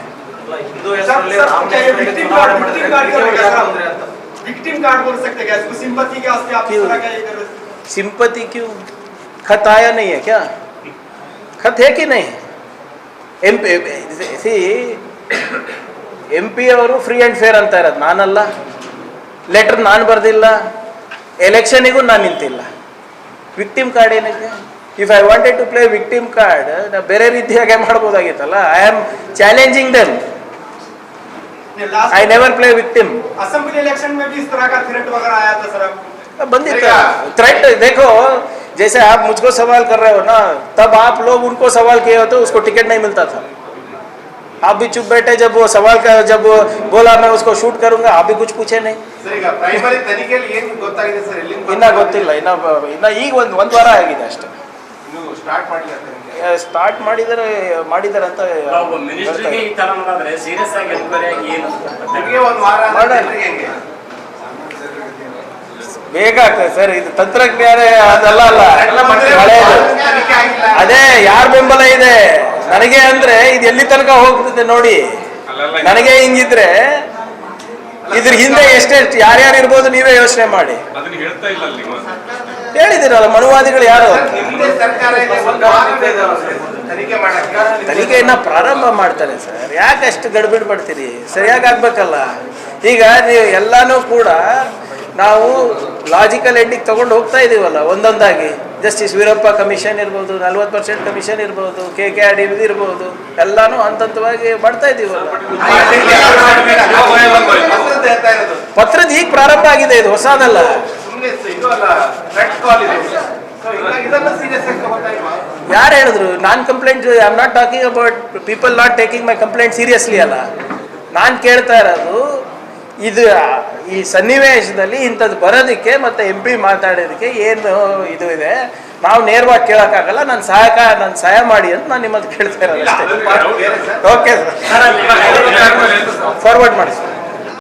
Sympathy क्यों? खत आया नहीं है क्या? खत है कि नहीं? MP ಅವರು ಫ್ರೀ ಆ್ಯಂಡ್ ಫೇರ್ ಅಂತ ಇರೋದು ನಾನಲ್ಲ. ಲೆಟರ್ ನಾನು ಬರ್ದಿಲ್ಲ, ಎಲೆಕ್ಷನಿಗೂ ನಾನು ನಿಂತಿಲ್ಲ. ವಿಕ್ಟಿಮ್ ಕಾರ್ಡ್ ಏನಿದೆ? If I wanted to play victim card, ನಾ ಬೇರೆ ರೀತಿಯಾಗೆ ಮಾಡ್ಬೋದಾಗಿತ್ತಲ್ಲ. I am challenging them. I never play victim. Assembly election में भी इस तरह का थ्रेट वगैरह आया था सर? बंदिता थ्रेट देखो, जैसे आप मुझको सवाल कर रहे हो ना, तब आप लोग उनको सवाल किए होते, उसको टिकट नहीं मिलता था. आप भी चुप बैठे जब वो सवाल का जब बोला मैं उसको शूट करूंगा, आप भी कुछ पूछे नहीं. ಪ್ರೈಮರಿ ತನಿಖೆಯಲ್ಲಿ ಏನು ಗೊತ್ತಾಗಿದೆ ಸರ್? ಇನ್ನ ಗೊತ್ತಿಲ್ಲ, ಇನ್ನ ಈಗ ಒಂದು ವಾರ ಆಗಿದೆ ಅಷ್ಟೇ. ಸ್ಟಾರ್ಟ್ ಮಾಡಿದ್ದಾರೆ ಅಂತ ಬೇಕಾಗ್ತದೆ ಸರ್. ಇದು ತಂತ್ರಜ್ಞಾನ ಅದಲ್ಲ ಅಲ್ಲ, ಅದೇ ಯಾರ ಬೆಂಬಲ ಇದೆ ನನಗೆ ಅಂದ್ರೆ ಇದು ಎಲ್ಲಿ ತನಕ ಹೋಗ್ತದೆ ನೋಡಿ. ನನಗೆ ಹಿಂಗಿದ್ರೆ ಇದ್ರ ಹಿಂದೆ ಎಷ್ಟೆಷ್ಟು ಯಾರ್ಯಾರು ಇರ್ಬೋದು ನೀವೇ ಯೋಚನೆ ಮಾಡಿ. ಹೇಳಿದಿರಲ್ಲ ಮನುವಾದಿಗಳು ಯಾರು? ತನಿಖೆ ಇನ್ನ ಪ್ರಾರಂಭ ಮಾಡ್ತಾರೆ ಸರ್. ಯಾಕೆ ಅಷ್ಟು ಗಡ್ಬಿಡ್ ಪಡ್ತೀರಿ? ಸರಿಯಾಗಿ ಆಗ್ಬೇಕಲ್ಲ. ಈಗ ನೀವು ಎಲ್ಲಾನು ಕೂಡ ನಾವು ಲಾಜಿಕಲ್ ಎಂಡಿಗೆ ತಗೊಂಡು ಹೋಗ್ತಾ ಇದೀವಲ್ಲ ಒಂದೊಂದಾಗಿ. ಜಸ್ಟಿಸ್ ವೀರಪ್ಪ ಕಮಿಷನ್ ಇರ್ಬೋದು, 40% ಕಮಿಷನ್ ಇರ್ಬೋದು, KKR ಇರ್ಬೋದು, ಎಲ್ಲಾನು ಹಂತವಾಗಿ ಮಾಡ್ತಾ ಇದೀವಲ್ಲ. ಪತ್ರದ ಈಗ ಪ್ರಾರಂಭ ಆಗಿದೆ, ಇದು ಹೊಸದಲ್ಲ. ಯಾರು ಹೇಳಿದ್ರು? ನಾನ್ complaint, I am not talking about people not taking my complaint seriously ಅಲ್ಲ. ನಾನು ಕೇಳ್ತಾ ಇರೋದು ಇದು ಈ ಸನ್ನಿವೇಶದಲ್ಲಿ ಇಂಥದ್ದು ಬರೋದಕ್ಕೆ ಮತ್ತು MP ಮಾತಾಡೋದಕ್ಕೆ ಏನು ಇದು ಇದೆ, ನಾವು ನೇರವಾಗಿ ಕೇಳೋಕ್ಕಾಗಲ್ಲ. ನನ್ನ ಸಹಾಯ ಮಾಡಿ ಅಂತ ನಾನು ನಿಮ್ಮದು ಕೇಳ್ತಾ ಇರೋದು ಅಷ್ಟೇ. ಓಕೆ ಸರ್, ಫಾರ್ವರ್ಡ್ ಮಾಡಿ ಸರ್.